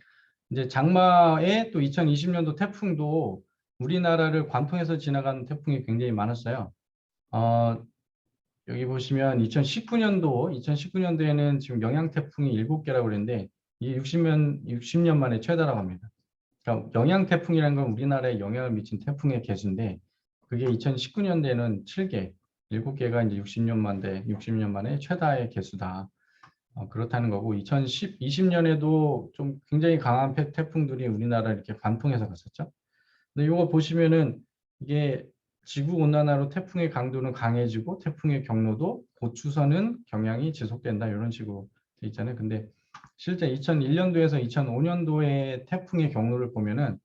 이제 장마에 또 2020년도 태풍도 우리나라를 관통해서 지나가는 태풍이 굉장히 많았어요. 여기 보시면 2019년도에는 지금 영향 태풍이 7개라고 그랬는데, 이게 60년 만에 최다라고 합니다. 그러니까 영향 태풍이라는 건 우리나라에 영향을 미친 태풍의 개수인데, 그게 2019년도에는 7개, 7개가 이제 60년 만에 최다의 개수다. 그렇다는 거고, 2020년에도 좀 굉장히 강한 태풍들이 우리나라를 이렇게 관통해서 갔었죠. 근데 이거 보시면은 이게 지구 온난화로 태풍의 강도는 강해지고 태풍의 경로도 고추서는 경향이 지속된다 이런 식으로 돼 있잖아요. 근데 실제 2001년도에서 2005년도의 태풍의 경로를 보면은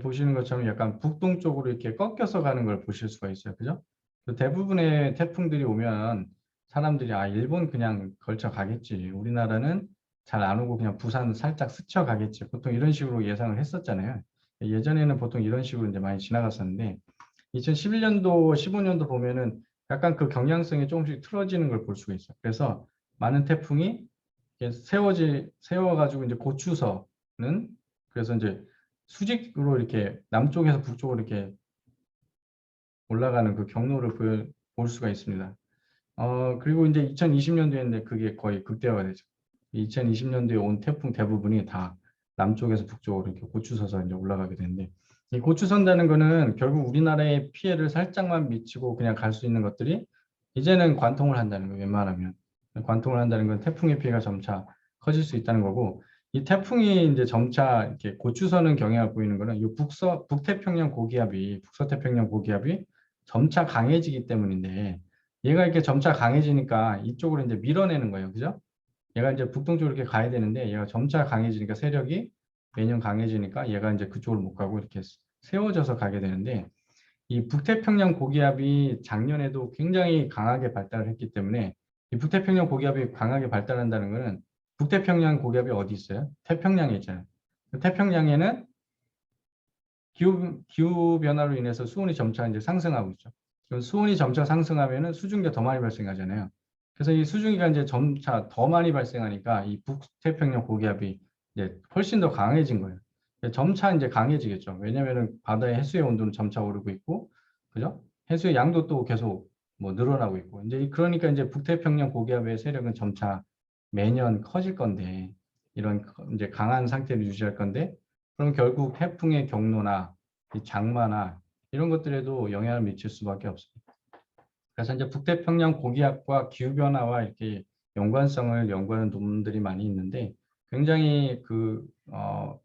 보시는 것처럼 약간 북동쪽으로 이렇게 꺾여서 가는 걸 보실 수가 있어요. 그죠? 대부분의 태풍들이 오면 사람들이 아 일본 그냥 걸쳐 가겠지. 우리나라는 잘 안 오고 그냥 부산 살짝 스쳐 가겠지. 보통 이런 식으로 예상을 했었잖아요. 예전에는 보통 이런 식으로 이제 많이 지나갔었는데 2011년도, 15년도 보면은 약간 그 경향성이 조금씩 틀어지는 걸 볼 수가 있어요. 그래서 많은 태풍이 세워가지고 이제 고추서는 그래서 이제 수직으로 이렇게 남쪽에서 북쪽으로 이렇게 올라가는 그 경로를 볼 수가 있습니다. 그리고 이제 2020년도에는 그게 거의 극대화가 되죠. 2020년도에 온 태풍 대부분이 다 남쪽에서 북쪽으로 이렇게 고추서서 이제 올라가게 되는데 이 고추선다는 거는 결국 우리나라에 피해를 살짝만 미치고 그냥 갈 수 있는 것들이 이제는 관통을 한다는 거예요. 웬만하면 관통을 한다는 건 태풍의 피해가 점차 커질 수 있다는 거고 이 태풍이 이제 점차 이렇게 고추서는 경향을 보이는 거는 이 북태평양 고기압이 북서태평양 고기압이 점차 강해지기 때문인데 얘가 이렇게 점차 강해지니까 이쪽으로 이제 밀어내는 거예요. 그죠? 얘가 이제 북동쪽으로 이렇게 가야 되는데 얘가 점차 강해지니까 세력이 매년 강해지니까 얘가 이제 그쪽으로 못 가고 이렇게 세워져서 가게 되는데 이 북태평양 고기압이 작년에도 굉장히 강하게 발달을 했기 때문에 이 북태평양 고기압이 강하게 발달한다는 것은 북태평양 고기압이 어디 있어요? 태평양에 있잖아요. 태평양에는 기후 변화로 인해서 수온이 점차 이제 상승하고 있죠. 그럼 수온이 점차 상승하면은 수증기가 더 많이 발생하잖아요. 그래서 이 수증기가 이제 점차 더 많이 발생하니까 이 북태평양 고기압이 이제 훨씬 더 강해진 거예요. 점차 이제 강해지겠죠. 왜냐면은 바다의 해수의 온도는 점차 오르고 있고, 그죠? 해수의 양도 또 계속 뭐 늘어나고 있고, 이제 그러니까 이제 북태평양 고기압의 세력은 점차 매년 커질 건데, 이런 이제 강한 상태를 유지할 건데, 그럼 결국 태풍의 경로나 장마나 이런 것들에도 영향을 미칠 수밖에 없습니다. 그래서 이제 북태평양 고기압과 기후변화와 이렇게 연관성을 연구하는 논문들이 많이 있는데 굉장히 그러니까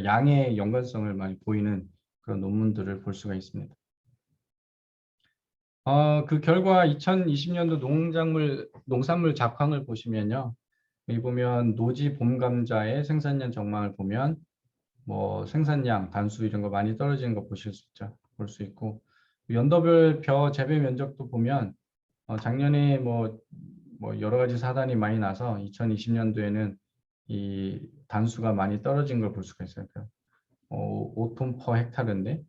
양의 연관성을 많이 보이는 그런 논문들을 볼 수가 있습니다. 그 결과 2020년도 농산물 작황을 보시면요. 여기 보면 노지 봄감자의 생산량 전망을 보면 뭐 생산량, 단수 이런 거 많이 떨어지는 거 보실 수 있죠. 볼 수 있고 연도별 벼 재배 면적도 보면 작년에 뭐 여러 가지 사단이 많이 나서 2020년도에는 이 단수가 많이 떨어진 걸 볼 수가 있어요. 5톤 퍼 헥타르인데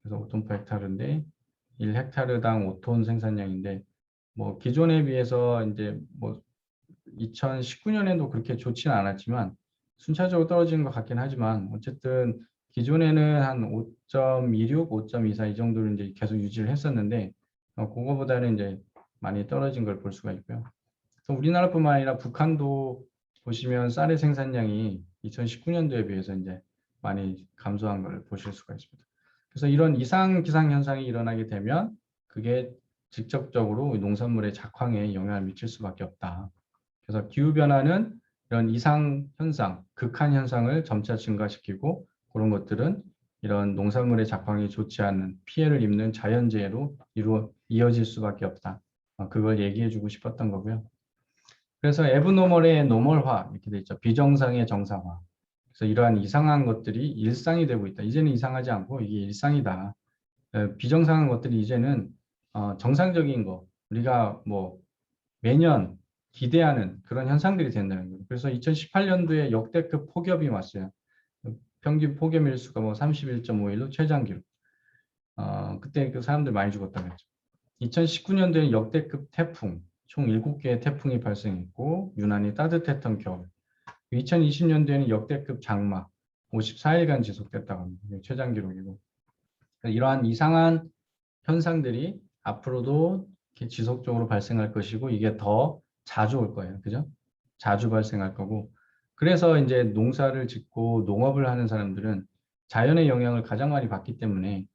그래서 5톤 퍼 헥타르인데 1헥타르당 5톤 생산량인데 뭐 기존에 비해서 이제 뭐 2019년에도 그렇게 좋지는 않았지만 순차적으로 떨어지는 것 같긴 하지만 어쨌든 기존에는 한 5.26, 5.24 이 정도를 이제 계속 유지를 했었는데 그거보다는 이제 많이 떨어진 걸 볼 수가 있고요. 또 우리나라뿐만 아니라 북한도 보시면 쌀의 생산량이 2019년도에 비해서 이제 많이 감소한 걸 보실 수가 있습니다. 그래서 이런 이상 기상 현상이 일어나게 되면 그게 직접적으로 농산물의 작황에 영향을 미칠 수밖에 없다. 그래서 기후변화는 이런 이상 현상, 극한 현상을 점차 증가시키고 그런 것들은 이런 농산물의 작황이 좋지 않은 피해를 입는 자연재해로 이어질 수밖에 없다. 그걸 얘기해 주고 싶었던 거고요. 그래서 에브노멀의 노멀화 이렇게 돼 있죠. 비정상의 정상화. 그래서 이러한 이상한 것들이 일상이 되고 있다. 이제는 이상하지 않고 이게 일상이다. 비정상한 것들이 이제는 정상적인 거, 우리가 뭐 매년 기대하는 그런 현상들이 된다는 거예요. 그래서 2018년도에 역대급 폭염이 왔어요. 평균 폭염 일수가 뭐 31.5일로 최장 기록. 그때 그 사람들 많이 죽었다고 했죠. 2019년도에 역대급 태풍, 총 7개의 태풍이 발생했고 유난히 따뜻했던 겨울. 2020년도에는 역대급 장마, 54일간 지속됐다고 합니다. 최장 기록이고. 이러한 이상한 현상들이 앞으로도 이렇게 지속적으로 발생할 것이고 이게 더 자주 올 거예요. 그죠? 자주 발생할 거고. 그래서 이제 농사를 짓고 농업을 하는 사람들은 자연의 영향을 가장 많이 받기 때문에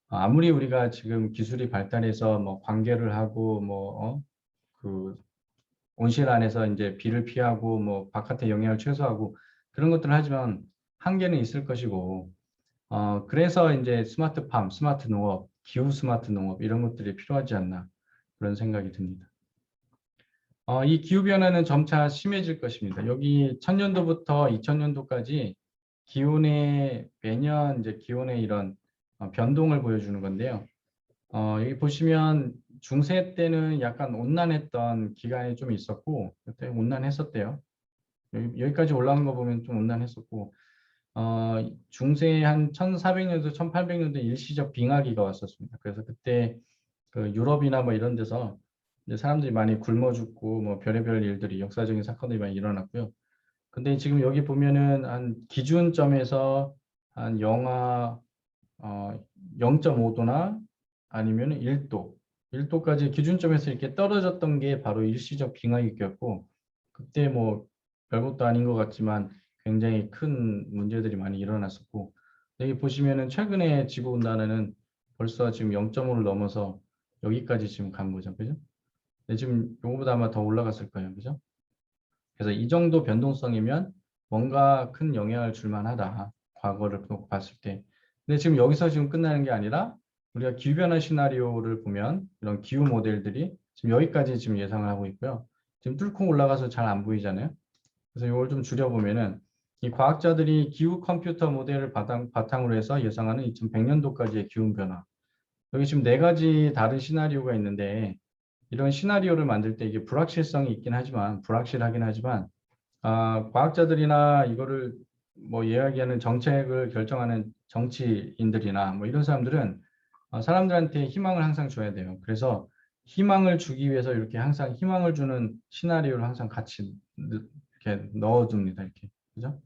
아무리 우리가 지금 기술이 발달해서 뭐 관계를 하고 그 온실 안에서 이제 비를 피하고 뭐 바깥의 영향을 최소화하고 그런 것들을 하지만 한계는 있을 것이고 그래서 이제 스마트팜, 스마트 농업, 기후 스마트 농업 이런 것들이 필요하지 않나 그런 생각이 듭니다. 이 기후 변화는 점차 심해질 것입니다. 여기 1000년도부터 2000년도까지 기온의 매년 이제 기온의 이런 변동을 보여주는 건데요. 여기 보시면 중세 때는 약간 온난했던 기간이 좀 있었고 그때 온난했었대요. 여기까지 올라온 거 보면 좀 온난했었고 중세 한 1400년도, 1800년도 일시적 빙하기가 왔었습니다. 그래서 그때 그 유럽이나 뭐 이런 데서 이제 사람들이 많이 굶어 죽고 뭐 별의별 일들이 역사적인 사건들이 많이 일어났고요. 근데 지금 여기 보면은 한 기준점에서 한 영하 0.5도나 아니면 1도, 1도까지 기준점에서 이렇게 떨어졌던 게 바로 일시적 빙하기였고 그때 뭐 별것도 아닌 것 같지만 굉장히 큰 문제들이 많이 일어났었고 여기 보시면은 최근에 지구온난화는 벌써 지금 0.5를 넘어서 여기까지 지금 간 거죠. 그죠? 근데 지금 요거보다 아마 더 올라갔을 거예요. 그죠? 그래서 이 정도 변동성이면 뭔가 큰 영향을 줄 만하다. 과거를 놓고 봤을 때. 근데 지금 여기서 지금 끝나는 게 아니라 우리가 기후변화 시나리오를 보면 이런 기후 모델들이 지금 여기까지 지금 예상을 하고 있고요. 지금 뚫고 올라가서 잘 안 보이잖아요. 그래서 이걸 좀 줄여보면은 이 과학자들이 기후 컴퓨터 모델을 바탕으로 해서 예상하는 2100년도까지의 기후 변화. 여기 지금 네 가지 다른 시나리오가 있는데 이런 시나리오를 만들 때 이게 불확실성이 있긴 하지만 불확실하긴 하지만 과학자들이나 이거를 뭐 이야기하는 정책을 결정하는 정치인들이나 뭐 이런 사람들은 사람들한테 희망을 항상 줘야 돼요. 그래서 희망을 주기 위해서 이렇게 항상 희망을 주는 시나리오를 항상 같이 이렇게 넣어둡니다. 이렇게 그죠?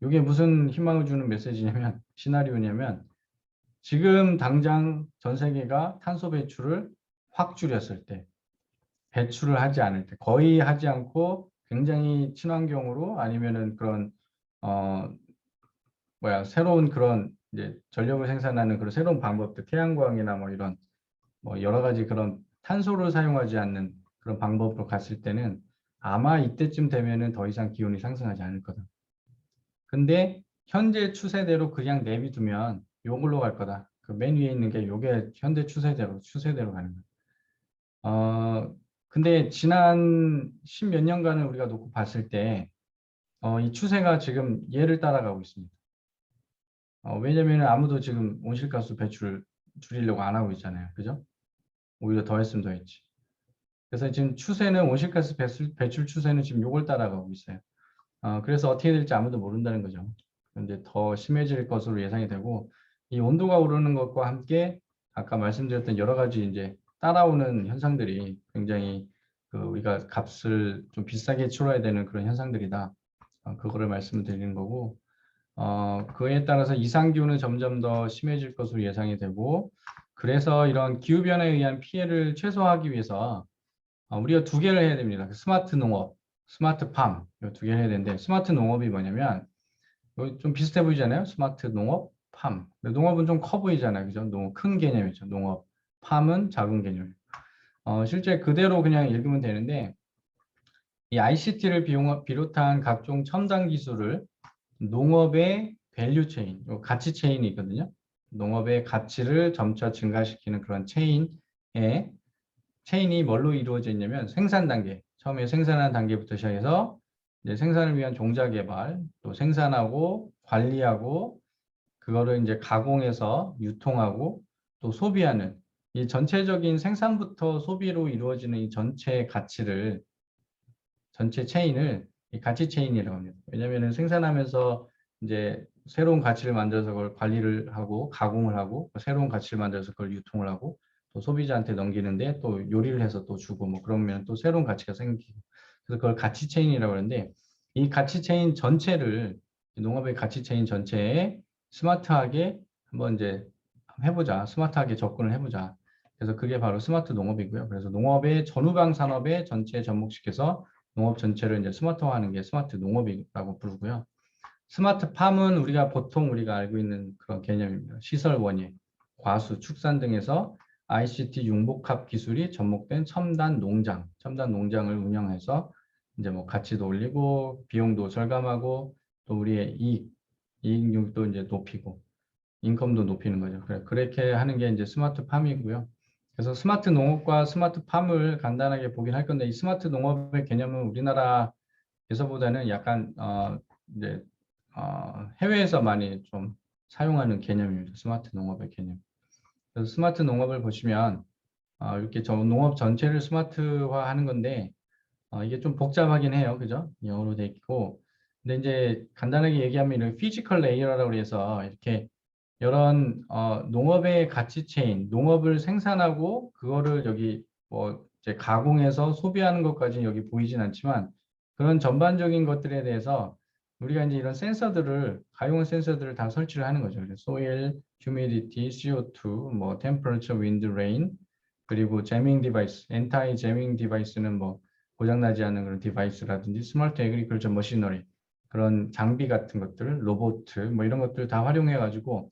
이게 무슨 희망을 주는 메시지냐면 시나리오냐면 지금 당장 전 세계가 탄소 배출을 확 줄였을 때 배출을 하지 않을 때 거의 하지 않고 굉장히 친환경으로 아니면은 그런 새로운 그런 이제 전력을 생산하는 그런 새로운 방법들 태양광이나 뭐 이런 뭐 여러 가지 그런 탄소를 사용하지 않는 그런 방법으로 갔을 때는 아마 이때쯤 되면은 더 이상 기온이 상승하지 않을 거다. 근데 현재 추세대로 그냥 내비두면 요걸로 갈 거다. 그 맨 위에 있는 게 요게 현재 추세대로 가는 거예요. 근데 지난 십몇 년간을 우리가 놓고 봤을 때, 이 추세가 지금 얘를 따라가고 있습니다. 왜냐면 아무도 지금 온실가스 배출을 줄이려고 안 하고 있잖아요. 그죠? 오히려 더 했으면 더 했지. 그래서 지금 추세는 온실가스 배출 추세는 지금 요걸 따라가고 있어요. 그래서 어떻게 될지 아무도 모른다는 거죠. 근데 더 심해질 것으로 예상이 되고, 이 온도가 오르는 것과 함께 아까 말씀드렸던 여러 가지 이제 따라오는 현상들이 굉장히 우리가 값을 좀 비싸게 치러야 되는 그런 현상들이다. 그거를 말씀을 드리는 거고, 그에 따라서 이상기후는 점점 더 심해질 것으로 예상이 되고, 그래서 이런 기후변화에 의한 피해를 최소화하기 위해서 우리가 두 개를 해야 됩니다. 스마트 농업, 스마트팜 두 개를 해야 되는데 스마트 농업이 뭐냐면 좀 비슷해 보이잖아요. 스마트 농업, 팜. 농업은 좀 커 보이잖아요. 그죠? 너무 큰 개념이죠. 농업, 팜은 작은 개념. 실제 그대로 그냥 읽으면 되는데 이 ICT를 비롯한 각종 첨단 기술을 농업의 밸류 체인, 가치 체인이 있거든요. 농업의 가치를 점차 증가시키는 그런 체인이 뭘로 이루어져 있냐면 생산 단계, 처음에 생산하는 단계부터 시작해서 이제 생산을 위한 종자 개발, 또 생산하고 관리하고 그거를 이제 가공해서 유통하고 또 소비하는 이 전체적인 생산부터 소비로 이루어지는 이 전체 체인을 이 가치 체인이라고 합니다. 왜냐하면 생산하면서 이제 새로운 가치를 만들어서 그걸 관리를 하고 가공을 하고 새로운 가치를 만들어서 그걸 유통을 하고 또 소비자한테 넘기는데 또 요리를 해서 또 주고 뭐 그러면 또 새로운 가치가 생기고 그래서 그걸 가치 체인이라고 하는데 이 가치 체인 전체를 농업의 가치 체인 전체에 스마트하게 한번 이제 해보자. 스마트하게 접근을 해보자. 그래서 그게 바로 스마트 농업이고요. 그래서 농업의 전후방 산업에 전체에 접목시켜서 농업 전체를 이제 스마트화하는 게 스마트 농업이라고 부르고요. 스마트팜은 보통 우리가 알고 있는 그런 개념입니다. 시설 원예, 과수, 축산 등에서 ICT 융복합 기술이 접목된 첨단 농장을 운영해서 이제 뭐 가치도 올리고 비용도 절감하고 또 우리의 이익률도 이제 높이고 인컴도 높이는 거죠. 그렇게 하는 게 이제 스마트 팜이고요. 그래서 스마트 농업과 스마트 팜을 간단하게 보긴 할 건데 이 스마트 농업의 개념은 우리나라에서보다는 약간 이제 해외에서 많이 좀 사용하는 개념입니다. 스마트 농업의 개념. 그래서 스마트 농업을 보시면 이렇게 농업 전체를 스마트화하는 건데 이게 좀 복잡하긴 해요. 그죠? 영어로 돼 있고. 근데 이제 간단하게 얘기하면 이런 피지컬 레이어라고 해서 이렇게 이런 농업의 가치 체인, 농업을 생산하고 그거를 여기 뭐 이제 가공해서 소비하는 것까지는 여기 보이진 않지만 그런 전반적인 것들에 대해서 우리가 이제 이런 센서들을 가용한 센서들을 다 설치를 하는 거죠. 그래서 soil, humidity, CO2, 뭐 temperature, wind, rain, 그리고 제밍 디바이스, 엔타이 제밍 디바이스는 뭐 고장나지 않는 그런 디바이스라든지 스마트 애그리컬처 머시너리 그런 장비 같은 것들, 로봇 뭐 이런 것들 다 활용해 가지고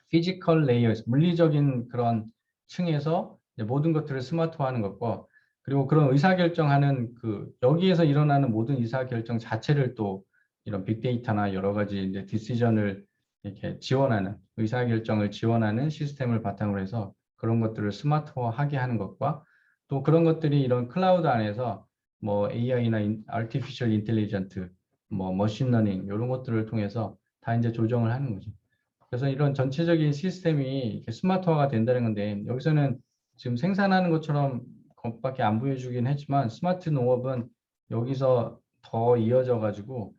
피지컬 레이어, 물리적인 그런 층에서 모든 것들을 스마트화하는 것과 그리고 그런 의사결정하는 여기에서 일어나는 모든 의사결정 자체를 또 이런 빅데이터나 여러 가지 이제 디시전을 이렇게 지원하는 의사결정을 지원하는 시스템을 바탕으로 해서 그런 것들을 스마트화하게 하는 것과 또 그런 것들이 이런 클라우드 안에서 뭐 AI나 Artificial Intelligence, 뭐 머신러닝 이런 것들을 통해서 다 이제 조정을 하는 거죠. 그래서 이런 전체적인 시스템이 이렇게 스마트화가 된다는 건데 여기서는 지금 생산하는 것처럼 것밖에 안 보여주긴 했지만 스마트 농업은 여기서 더 이어져 가지고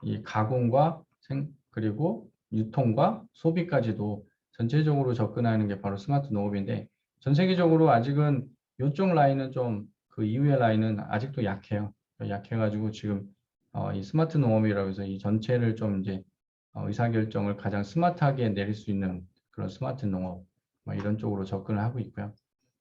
이 가공과 그리고 유통과 소비까지도 전체적으로 접근하는 게 바로 스마트 농업인데 전 세계적으로 아직은 이쪽 라인은 좀 그 이후의 라인은 아직도 약해요. 약해가지고 지금 이 스마트 농업이라고 해서 이 전체를 좀 이제 의사결정을 가장 스마트하게 내릴 수 있는 그런 스마트 농업 뭐 이런 쪽으로 접근을 하고 있고요.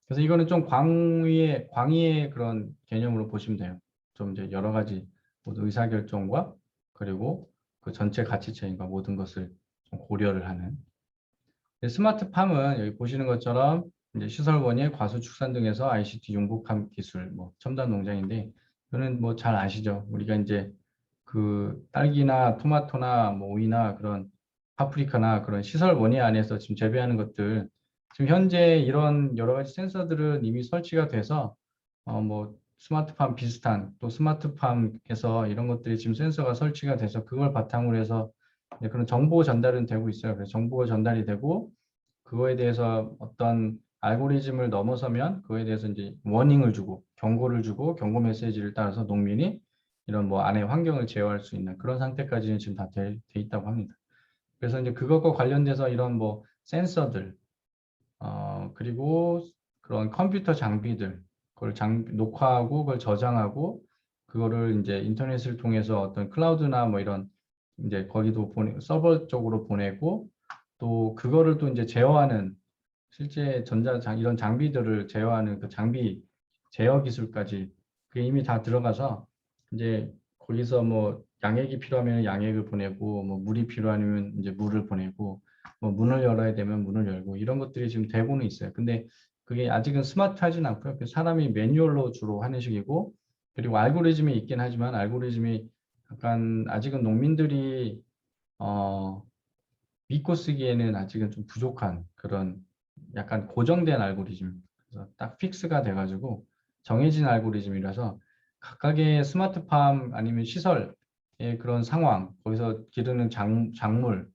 그래서 이거는 좀 광의의 그런 개념으로 보시면 돼요. 좀 이제 여러 가지 모든 의사결정과 그리고 그 전체 가치체인과 모든 것을 좀 고려를 하는. 스마트팜은 여기 보시는 것처럼 이제 시설원예, 과수 축산 등에서 ICT 융복함 기술, 뭐 첨단 농장인데 이거는 뭐 잘 아시죠? 우리가 이제 그 딸기나 토마토나 뭐 오이나 그런 파프리카나 그런 시설 원예 안에서 지금 재배하는 것들 지금 현재 이런 여러 가지 센서들은 이미 설치가 돼서 뭐 스마트팜 비슷한 또 스마트팜에서 이런 것들이 지금 센서가 설치가 돼서 그걸 바탕으로 해서 그런 정보 전달은 되고 있어요. 그래서 정보가 전달이 되고 그거에 대해서 어떤 알고리즘을 넘어서면 그거에 대해서 이제 워닝을 주고 경고를 주고 경고 메시지를 따라서 농민이 이런 뭐 안에 환경을 제어할 수 있는 그런 상태까지는 지금 다 돼 있다고 합니다. 그래서 이제 그것과 관련돼서 이런 뭐 센서들 그리고 그런 컴퓨터 장비들 그걸 녹화하고 그걸 저장하고 그거를 이제 인터넷을 통해서 어떤 클라우드나 뭐 이런 이제 거기도 서버 쪽으로 보내고 또 그거를 또 이제 제어하는 실제 이런 장비들을 제어하는 그 장비 제어 기술까지 그게 이미 다 들어가서 이제 거기서 뭐 양액이 필요하면 양액을 보내고 뭐 물이 필요하면 이제 물을 보내고 뭐 문을 열어야 되면 문을 열고 이런 것들이 지금 되고는 있어요. 근데 그게 아직은 스마트하진 않고요. 사람이 매뉴얼로 주로 하는 식이고 그리고 알고리즘이 있긴 하지만 알고리즘이 약간 아직은 농민들이 믿고 쓰기에는 아직은 좀 부족한 그런 약간 고정된 알고리즘, 그래서 딱 픽스가 돼가지고 정해진 알고리즘이라서 각각의 스마트팜 아니면 시설의 그런 상황, 거기서 기르는 작물,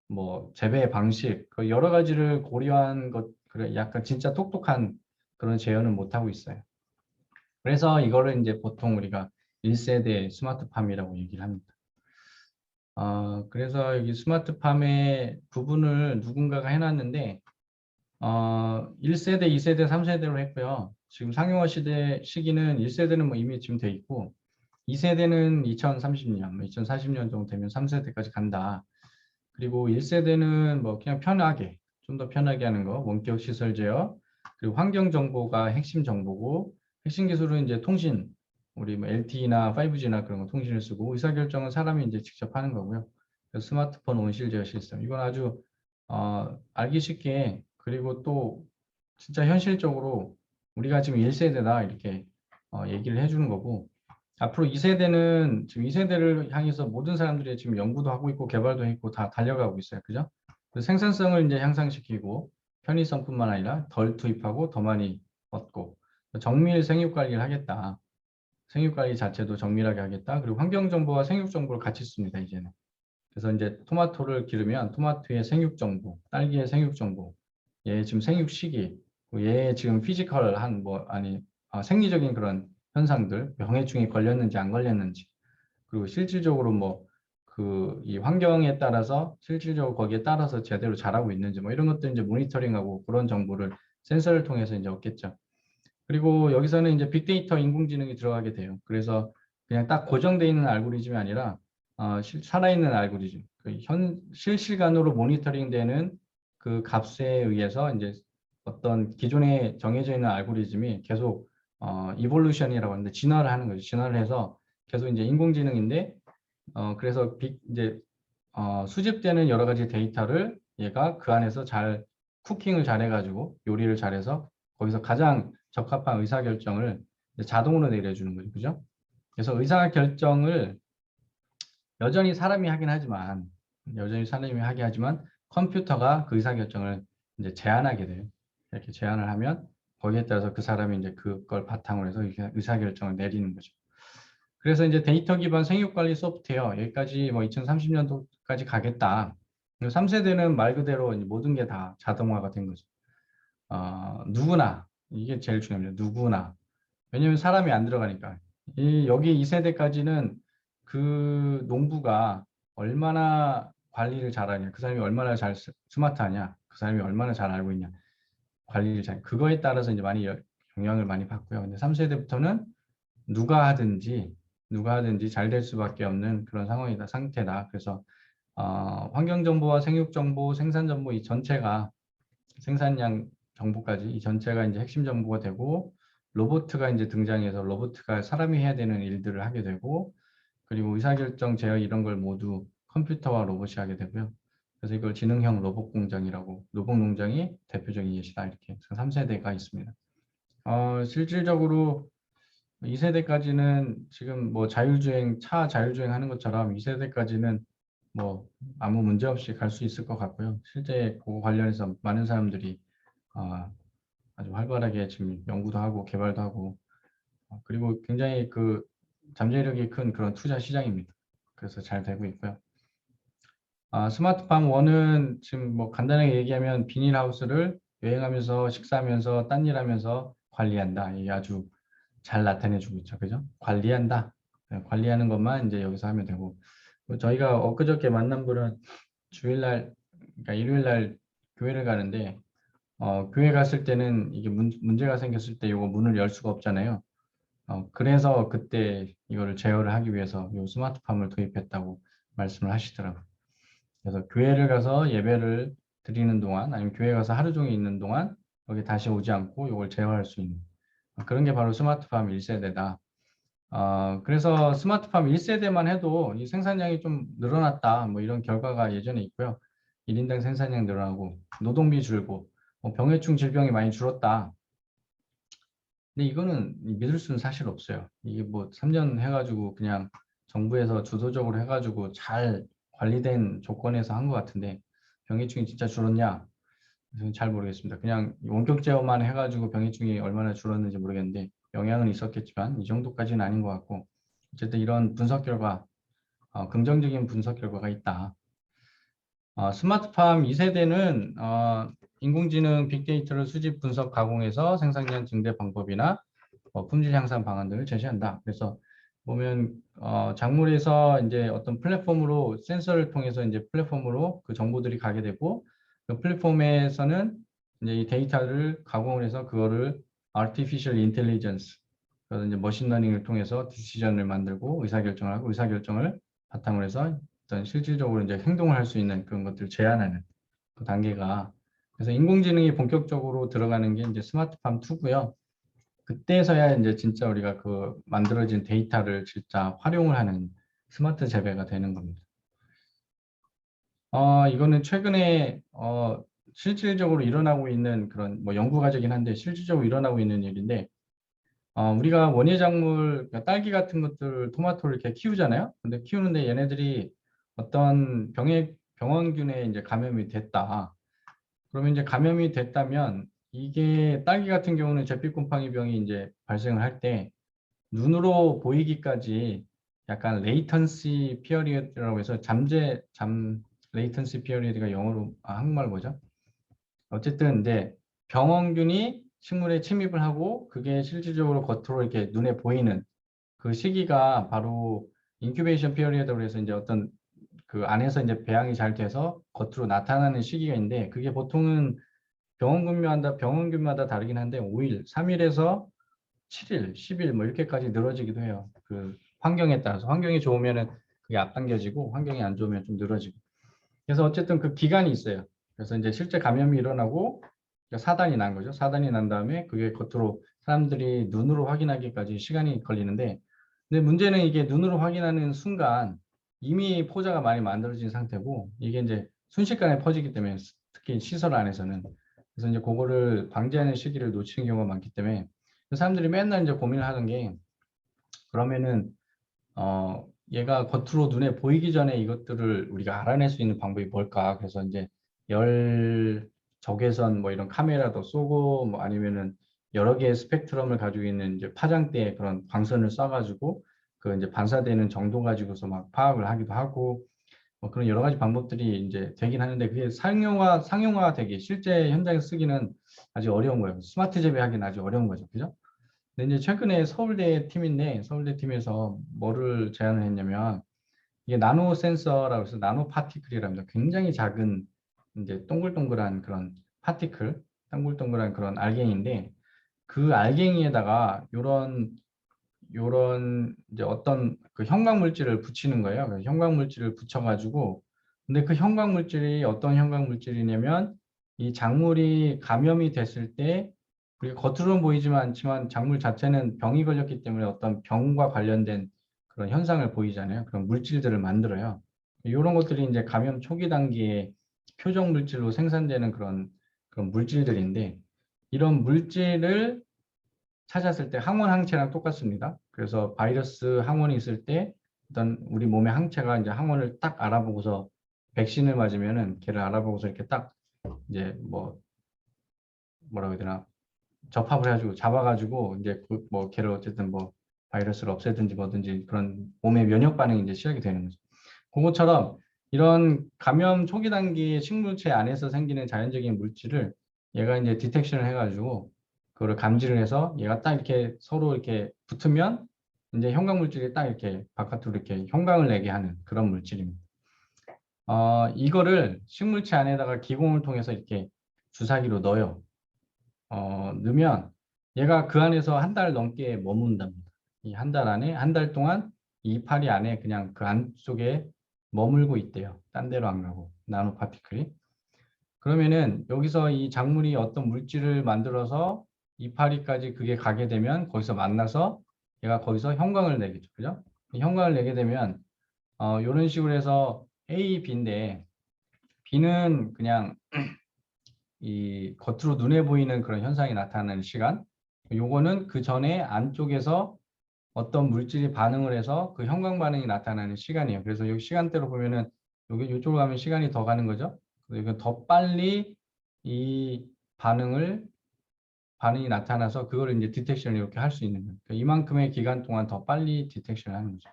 뭐 재배 방식, 그 여러 가지를 고려한 것, 그래 약간 진짜 똑똑한 그런 제어는 못 하고 있어요. 그래서 이거를 이제 보통 우리가 1세대 스마트팜이라고 얘기를 합니다. 그래서 여기 스마트팜의 부분을 누군가가 해놨는데 1세대, 2세대, 3세대로 했고요. 지금 상용화 시기는 1세대는 뭐 이미 지금 돼 있고 2세대는 2030년, 2040년 정도 되면 3세대까지 간다. 그리고 1세대는 뭐 그냥 편하게, 좀 더 편하게 하는 거, 원격 시설 제어, 그리고 환경 정보가 핵심 정보고 핵심 기술은 이제 통신, 우리 뭐 LTE나 5G나 그런 거 통신을 쓰고 의사결정은 사람이 이제 직접 하는 거고요. 그래서 스마트폰 온실 제어 시스템. 이건 아주 알기 쉽게 그리고 또 진짜 현실적으로 우리가 지금 1세대다 이렇게 얘기를 해주는 거고 앞으로 2세대는 지금 2세대를 향해서 모든 사람들이 지금 연구도 하고 있고 개발도 했고 다 달려가고 있어요. 그죠? 그 생산성을 이제 향상시키고 편의성뿐만 아니라 덜 투입하고 더 많이 얻고 정밀 생육 관리를 하겠다. 생육 관리 자체도 정밀하게 하겠다. 그리고 환경 정보와 생육 정보를 같이 씁니다, 이제는. 그래서 이제 토마토를 기르면 토마토의 생육 정보, 딸기의 생육 정보, 얘 지금 생육 시기, 얘 지금 피지컬한 뭐 아니 생리적인 그런 현상들, 병해충이 걸렸는지 안 걸렸는지, 그리고 실질적으로 뭐 그 이 환경에 따라서 실질적으로 거기에 따라서 제대로 자라고 있는지 뭐 이런 것들 이제 모니터링하고 그런 정보를 센서를 통해서 이제 얻겠죠. 그리고 여기서는 이제 빅데이터 인공지능이 들어가게 돼요. 그래서 그냥 딱 고정되어 있는 알고리즘이 아니라 살아있는 알고리즘, 실시간으로 모니터링되는 그 값에 의해서 이제 어떤 기존에 정해져 있는 알고리즘이 계속 이볼루션이라고 하는데 진화를 하는 거죠. 진화를 해서 계속 이제 인공지능인데 그래서 이제 수집되는 여러 가지 데이터를 얘가 그 안에서 잘 쿠킹을 잘 해가지고 요리를 잘해서 거기서 가장 적합한 의사결정을 자동으로 내려주는 거죠. 그죠? 그래서 의사결정을 여전히 사람이 하긴 하지만 컴퓨터가 그 의사결정을 이제 제안하게 돼요. 이렇게 제안을 하면 거기에 따라서 그 사람이 이제 그걸 바탕으로 해서 의사결정을 내리는 거죠. 그래서 이제 데이터 기반 생육관리 소프트웨어 여기까지 뭐 2030년도까지 가겠다. 3세대는 말 그대로 모든 게 다 자동화가 된 거죠. 누구나 이게 제일 중요합니다. 누구나 왜냐하면 사람이 안 들어가니까 여기 2세대까지는 그 농부가 얼마나 관리를 잘하냐, 그 사람이 얼마나 잘 스마트하냐, 그 사람이 얼마나 잘 알고 있냐, 관리를 잘 그거에 따라서 이제 많이 영향을 많이 받고요. 근데 3세대부터는 누가 하든지 잘 될 수밖에 없는 그런 상태다. 그래서 환경 정보와 생육 정보, 생산 정보 이 전체가 생산량 정보까지 이 전체가 이제 핵심 정보가 되고 로봇가 이제 등장해서 로봇가 사람이 해야 되는 일들을 하게 되고 그리고 의사결정 제어 이런 걸 모두 컴퓨터와 로봇이 하게 되고요. 그래서 이걸 지능형 로봇 공장이라고 로봇 농장이 대표적인 예시다 이렇게 3세대가 있습니다. 실질적으로 2세대까지는 지금 뭐 차 자율주행 하는 것처럼 2세대까지는 뭐 아무 문제 없이 갈 수 있을 것 같고요. 실제 그거 관련해서 많은 사람들이 아주 활발하게 지금 연구도 하고 개발도 하고 그리고 굉장히 그 잠재력이 큰 그런 투자 시장입니다. 그래서 잘 되고 있고요. 스마트팜 1은 지금 뭐 간단하게 얘기하면 비닐하우스를 여행하면서 식사하면서 딴 일하면서 관리한다. 이게 아주 잘 나타내주고 있죠. 그죠? 관리한다. 관리하는 것만 이제 여기서 하면 되고 저희가 엊그저께 만난 분은 주일날 그러니까 일요일날 교회를 가는데 교회 갔을 때는 이게 문제가 생겼을 때 이거 문을 열 수가 없잖아요. 그래서 그때 이거를 제어를 하기 위해서 이 스마트팜을 도입했다고 말씀을 하시더라고요. 그래서 교회를 가서 예배를 드리는 동안 아니면 교회 가서 하루 종일 있는 동안 여기 다시 오지 않고 이걸 제어할 수 있는 그런 게 바로 스마트팜 1세대다. 그래서 스마트팜 1세대만 해도 이 생산량이 좀 늘어났다. 뭐 이런 결과가 예전에 있고요. 1인당 생산량 늘어나고 노동비 줄고 병해충 질병이 많이 줄었다. 근데 이거는 믿을 수는 사실 없어요. 이게 뭐 3년 해가지고 그냥 정부에서 주도적으로 해가지고 잘 관리된 조건에서 한 것 같은데 병해충이 진짜 줄었냐? 저는 잘 모르겠습니다. 그냥 원격 제어만 해가지고 병해충이 얼마나 줄었는지 모르겠는데 영향은 있었겠지만 이 정도까지는 아닌 것 같고 어쨌든 이런 분석 결과, 긍정적인 분석 결과가 있다. 스마트팜 2세대는 인공지능 빅데이터를 수집, 분석, 가공해서 생산량 증대 방법이나 품질 향상 방안들을 제시한다. 그래서 보면 작물에서 이제 어떤 플랫폼으로 센서를 통해서 이제 플랫폼으로 그 정보들이 가게 되고 그 플랫폼에서는 이제 이 데이터를 가공을 해서 그거를 artificial intelligence 그래서 이제 머신러닝을 통해서 디시전을 만들고 의사결정을 하고 의사결정을 바탕으로 해서 어떤 실질적으로 이제 행동을 할 수 있는 그런 것들을 제한하는 그 단계가 그래서 인공지능이 본격적으로 들어가는 게 이제 스마트팜 2고요. 그때서야 이제 진짜 우리가 그 만들어진 데이터를 진짜 활용을 하는 스마트 재배가 되는 겁니다. 이거는 최근에 실질적으로 일어나고 있는 그런 뭐 연구 과제긴 한데 실질적으로 일어나고 있는 일인데 우리가 원예작물, 그러니까 딸기 같은 것들, 토마토를 이렇게 키우잖아요. 근데 키우는데 얘네들이 어떤 병원균에 이제 감염이 됐다. 그러면 이제 감염이 됐다면 이게 딸기 같은 경우는 제피곰팡이병이 이제 발생을 할 때 눈으로 보이기까지 약간 레이턴시 피어리어드라고 해서 레이턴시 피어리어드가 영어로 한국말 뭐죠? 어쨌든 이제 병원균이 식물에 침입을 하고 그게 실질적으로 겉으로 이렇게 눈에 보이는 그 시기가 바로 인큐베이션 피어리어드라고 해서 이제 어떤 그 안에서 이제 배양이 잘 돼서 겉으로 나타나는 시기가 있는데 그게 보통은 병원균마다 다르긴 한데 5일, 3일에서 7일, 10일 뭐 이렇게까지 늘어지기도 해요. 그 환경에 따라서 환경이 좋으면은 그게 앞당겨지고 환경이 안 좋으면 좀 늘어지고. 그래서 어쨌든 그 기간이 있어요. 그래서 이제 실제 감염이 일어나고 사단이 난 거죠. 사단이 난 다음에 그게 겉으로 사람들이 눈으로 확인하기까지 시간이 걸리는데 근데 문제는 이게 눈으로 확인하는 순간 이미 포자가 많이 만들어진 상태고 이게 이제 순식간에 퍼지기 때문에 특히 시설 안에서는 그래서 이제 그거를 방지하는 시기를 놓치는 경우가 많기 때문에 사람들이 맨날 이제 고민을 하는 게 그러면은 얘가 겉으로 눈에 보이기 전에 이것들을 우리가 알아낼 수 있는 방법이 뭘까? 그래서 이제 열 적외선 뭐 이런 카메라도 쏘고 뭐 아니면은 여러 개의 스펙트럼을 가지고 있는 이제 파장대에 그런 광선을 쏴가지고 그 이제 반사되는 정도 가지고서 막 파악을 하기도 하고 뭐 그런 여러 가지 방법들이 이제 되긴 하는데 그게 상용화 되기 실제 현장에 쓰기는 아직 어려운 거예요. 스마트 재배하기는 아직 어려운 거죠. 그죠? 근데 이제 최근에 서울대 팀인데 서울대 팀에서 뭐를 제안을 했냐면 이게 나노 센서라고 해서 나노 파티클이랍니다. 굉장히 작은 이제 동글동글한 그런 파티클, 동글동글한 그런 알갱이인데 그 알갱이에다가 요런 이제 어떤 그 형광 물질을 붙이는 거예요. 그래서 형광 물질을 붙여가지고 근데 그 형광 물질이 어떤 형광 물질이냐면 이 작물이 감염이 됐을 때 우리가 겉으로는 보이지만 않지만 작물 자체는 병이 걸렸기 때문에 어떤 병과 관련된 그런 현상을 보이잖아요. 그런 물질들을 만들어요. 이런 것들이 이제 감염 초기 단계에 표적 물질로 생산되는 그런 물질들인데 이런 물질을 찾았을 때 항원 항체랑 똑같습니다. 그래서 바이러스 항원이 있을 때 어떤 우리 몸의 항체가 이제 항원을 딱 알아보고서 백신을 맞으면은 걔를 알아보고서 이렇게 딱 이제 뭐라고 해야 되나 접합을 해가지고 잡아가지고 이제 뭐 걔를 어쨌든 뭐 바이러스를 없애든지 뭐든지 그런 몸의 면역 반응이 이제 시작이 되는 거죠. 그것처럼 이런 감염 초기 단계의 식물체 안에서 생기는 자연적인 물질을 얘가 이제 디텍션을 해가지고 그거를 감지를 해서 얘가 딱 이렇게 서로 이렇게 붙으면 이제 형광 물질이 딱 이렇게 바깥으로 이렇게 형광을 내게 하는 그런 물질입니다. 이거를 식물체 안에다가 기공을 통해서 이렇게 주사기로 넣어요. 넣으면 얘가 그 안에서 한 달 넘게 머문답니다. 이 한 달 안에 한 달 동안 이 이파리 안에 그냥 그 안쪽에 머물고 있대요. 딴 데로 안 가고 나노 파티클이. 그러면은 여기서 이 작물이 어떤 물질을 만들어서 이파리까지 그게 가게 되면 거기서 만나서 얘가 거기서 형광을 내겠죠. 그죠? 형광을 내게 되면 이런 식으로 해서 A, B인데 B는 그냥 이 겉으로 눈에 보이는 그런 현상이 나타나는 시간. 요거는 그 전에 안쪽에서 어떤 물질이 반응을 해서 그 형광 반응이 나타나는 시간이에요. 그래서 여기 시간대로 보면은 여기 이쪽으로 가면 시간이 더 가는 거죠. 그래서 이건 더 빨리 이 반응이 나타나서 그걸 이제 디텍션을 이렇게 할 수 있는 거예요. 그러니까 이만큼의 기간 동안 더 빨리 디텍션을 하는 거죠.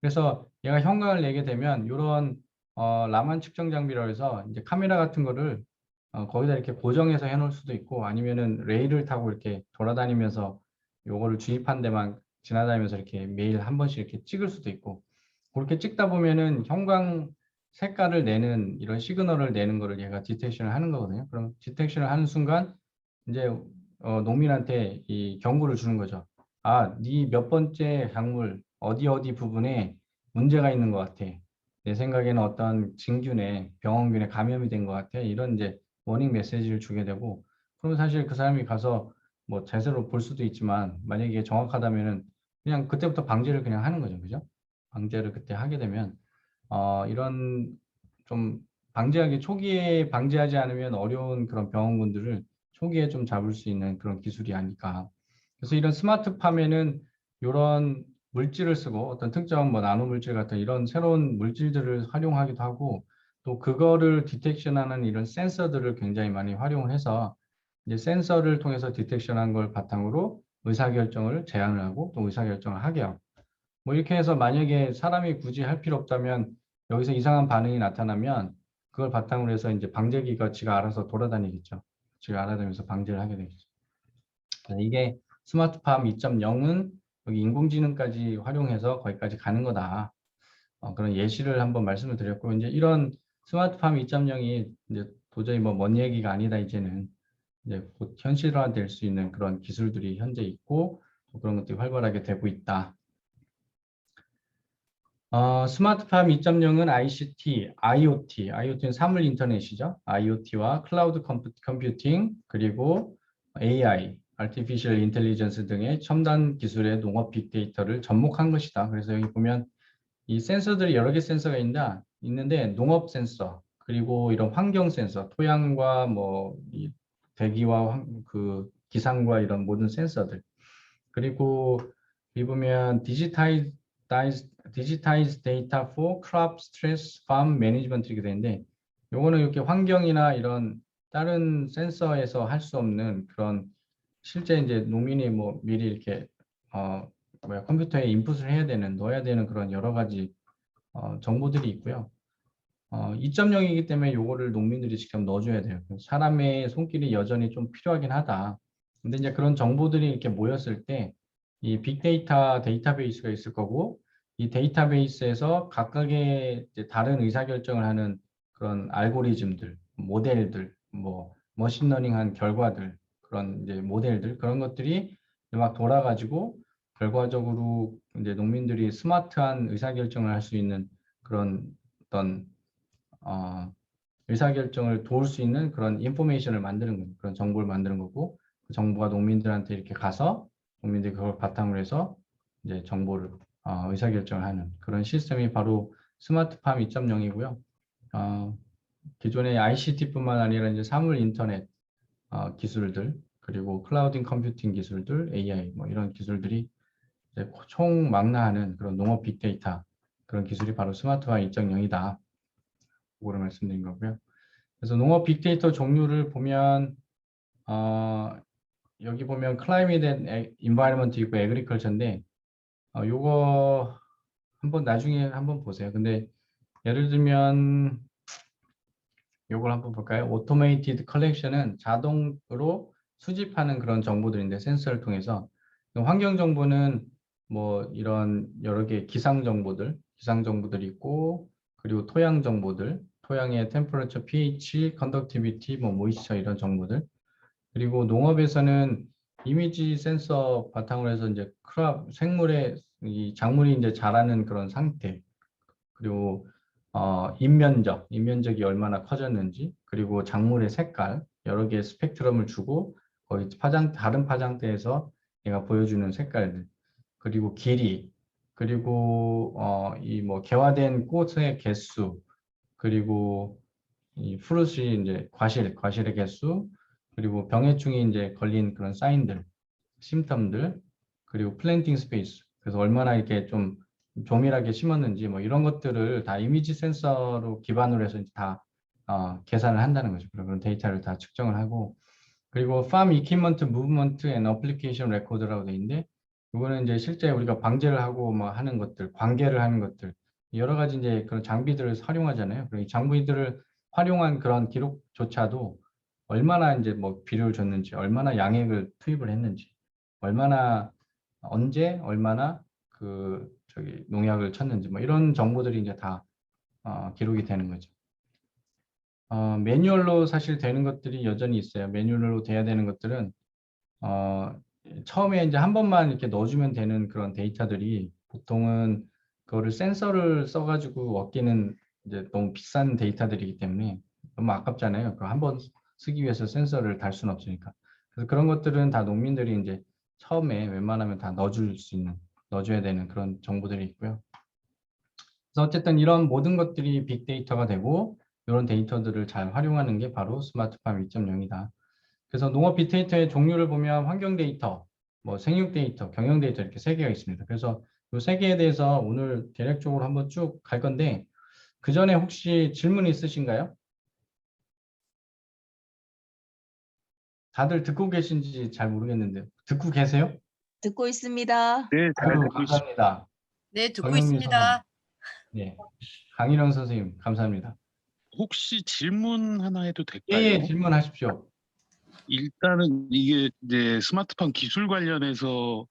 그래서 얘가 형광을 내게 되면 이런 라만 측정 장비라고 해서 이제 카메라 같은 거를 거기다 이렇게 고정해서 해놓을 수도 있고 아니면은 레일을 타고 이렇게 돌아다니면서 요거를 주입한 데만 지나다니면서 이렇게 매일 한 번씩 이렇게 찍을 수도 있고 그렇게 찍다 보면은 형광 색깔을 내는 이런 시그널을 내는 거를 얘가 디텍션을 하는 거거든요. 그럼 디텍션을 하는 순간 이제 농민한테 이 경고를 주는 거죠. 아, 네 몇 번째 작물 어디 부분에 문제가 있는 것 같아. 내 생각에는 어떤 진균에 병원균에 감염이 된 것 같아. 이런 이제 워닝 메시지를 주게 되고 그러면 사실 그 사람이 가서 뭐 제대로 볼 수도 있지만 만약에 이게 정확하다면은 그냥 그때부터 방제를 그냥 하는 거죠. 그죠? 방제를 그때 하게 되면 이런 좀 방지하기 초기에 방지하지 않으면 어려운 그런 병원군들을 초기에 좀 잡을 수 있는 그런 기술이 아닐까. 그래서 이런 스마트팜에는 이런 물질을 쓰고 어떤 특정 뭐 나노 물질 같은 이런 새로운 물질들을 활용하기도 하고 또 그거를 디텍션하는 이런 센서들을 굉장히 많이 활용을 해서 이제 센서를 통해서 디텍션한 걸 바탕으로 의사결정을 제안을 하고 또 의사결정을 하게 하고 뭐 이렇게 해서 만약에 사람이 굳이 할 필요 없다면 여기서 이상한 반응이 나타나면 그걸 바탕으로 해서 이제 방제기가 지가 알아서 돌아다니겠죠. 지가 알아다니면서 방제를 하게 되겠죠. 이게 스마트팜 2.0은 여기 인공지능까지 활용해서 거기까지 가는 거다. 그런 예시를 한번 말씀을 드렸고 이제 이런 스마트팜 2.0이 이제 도저히 뭐 먼 얘기가 아니다 이제는 이제 곧 현실화될 수 있는 그런 기술들이 현재 있고 그런 것들이 활발하게 되고 있다. 스마트팜 2.0은 ICT, IoT는 사물 인터넷이죠. IoT와 클라우드 컴퓨팅 그리고 AI, Artificial Intelligence 등의 첨단 기술의 농업 빅데이터를 접목한 것이다. 그래서 여기 보면 이 센서들이 여러 개 센서가 있는데 농업 센서 그리고 이런 환경 센서, 토양과 뭐 이 대기와 그 기상과 이런 모든 센서들 그리고 여기 보면 디지타이즈 데이터 for crop stress farm management 이렇게 되는데 요거는 이렇게 환경이나 이런 다른 센서에서 할 수 없는 그런 실제 이제 농민이 뭐 미리 이렇게 컴퓨터에 인풋을 해야 되는 넣어야 되는 그런 여러 가지 정보들이 있고요. 2.0이기 때문에 요거를 농민들이 직접 넣어줘야 돼요. 사람의 손길이 여전히 좀 필요하긴 하다. 근데 이제 그런 정보들이 이렇게 모였을 때 이 빅데이터 데이터베이스가 있을 거고 이 데이터베이스에서 각각의 이제 다른 의사결정을 하는 그런 알고리즘들, 모델들, 뭐 머신러닝한 결과들, 그런 이제 모델들 그런 것들이 막 돌아가지고 결과적으로 이제 농민들이 스마트한 의사결정을 할 수 있는 그런 어떤 의사결정을 도울 수 있는 그런 인포메이션을 만드는 거예요. 그런 정보를 만드는 거고 그 정보가 농민들한테 이렇게 가서 농민들이 그걸 바탕으로 해서 이제 정보를 의사결정을 하는 그런 시스템이 바로 스마트팜 2.0이고요. 기존의 ICT뿐만 아니라 이제 사물 인터넷 기술들 그리고 클라우드 컴퓨팅 기술들, AI 뭐 이런 기술들이 이제 총망라하는 그런 농업 빅데이터 그런 기술이 바로 스마트팜 2.0이다. 그거를 말씀드린 거고요. 그래서 농업 빅데이터 종류를 보면 여기 보면 클라이밋 앤 인바이러먼트 있고 에그리컬처인데 요거 한번 나중에 한번 보세요. 근데 예를 들면 요걸 한번 볼까요? 오토메이티드 컬렉션은 자동으로 수집하는 그런 정보들인데 센서를 통해서 환경 정보는 뭐 이런 여러 개 기상 정보들이 있고 그리고 토양 정보들, 토양의 템퍼러처, pH, 컨덕티비티, 뭐 모이스처 이런 정보들 그리고 농업에서는 이미지 센서 바탕으로 해서 이제 크랍 생물의 이 작물이 이제 자라는 그런 상태 그리고 인면적이 얼마나 커졌는지 그리고 작물의 색깔 여러 개의 스펙트럼을 주고 거기 다른 파장대에서 얘가 보여주는 색깔들 그리고 길이 그리고 이 뭐 개화된 꽃의 개수 그리고 이 프루시 이제 과실의 개수 그리고 병해충이 이제 걸린 그런 사인들 심텀들 그리고 플랜팅 스페이스 그래서 얼마나 이렇게 좀 조밀하게 심었는지 뭐 이런 것들을 다 이미지 센서로 기반으로 해서 이제 다 계산을 한다는 거죠. 그런 데이터를 다 측정을 하고 그리고 farm equipment movement and application record라고 돼 있는데 이거는 이제 실제 우리가 방제를 하고 뭐 하는 것들, 관계를 하는 것들 여러 가지 이제 그런 장비들을 활용하잖아요. 그리고 이 장비들을 활용한 그런 기록조차도 얼마나 이제 뭐 비료를 줬는지, 얼마나 양액을 투입을 했는지, 얼마나 언제 얼마나 그 저기 농약을 쳤는지 뭐 이런 정보들이 이제 다 기록이 되는 거죠. 매뉴얼로 사실 되는 것들이 여전히 있어요. 매뉴얼로 돼야 되는 것들은 처음에 이제 한 번만 이렇게 넣어주면 되는 그런 데이터들이 보통은 그거를 센서를 써가지고 얻기는 이제 너무 비싼 데이터들이기 때문에 너무 아깝잖아요. 그 한 번 쓰기 위해서 센서를 달 수는 없으니까. 그래서 그런 것들은 다 농민들이 이제 처음에 웬만하면 다 넣어줘야 되는 그런 정보들이 있고요. 그래서 어쨌든 이런 모든 것들이 빅데이터가 되고 이런 데이터들을 잘 활용하는 게 바로 스마트팜 2.0이다. 그래서 농업 빅데이터의 종류를 보면 환경 데이터, 뭐 생육 데이터, 경영 데이터 이렇게 세 개가 있습니다. 그래서 이 세 개에 대해서 오늘 대략적으로 한번 쭉 갈 건데 그 전에 혹시 질문 있으신가요? 다들 듣고 계신지 잘 모르겠는데 듣고 계세요? 듣고 있습니다. 네, 잘 아유, 듣고 있습니다. 감사합니다. 네, 듣고 정영미 선생님. 있습니다. 네. 강일영 선생님, 감사합니다. 혹시 질문 하나 해도 예, 될까요? 질문하십시오. 일단은 이게 이제 스마트팜 기술 관련해서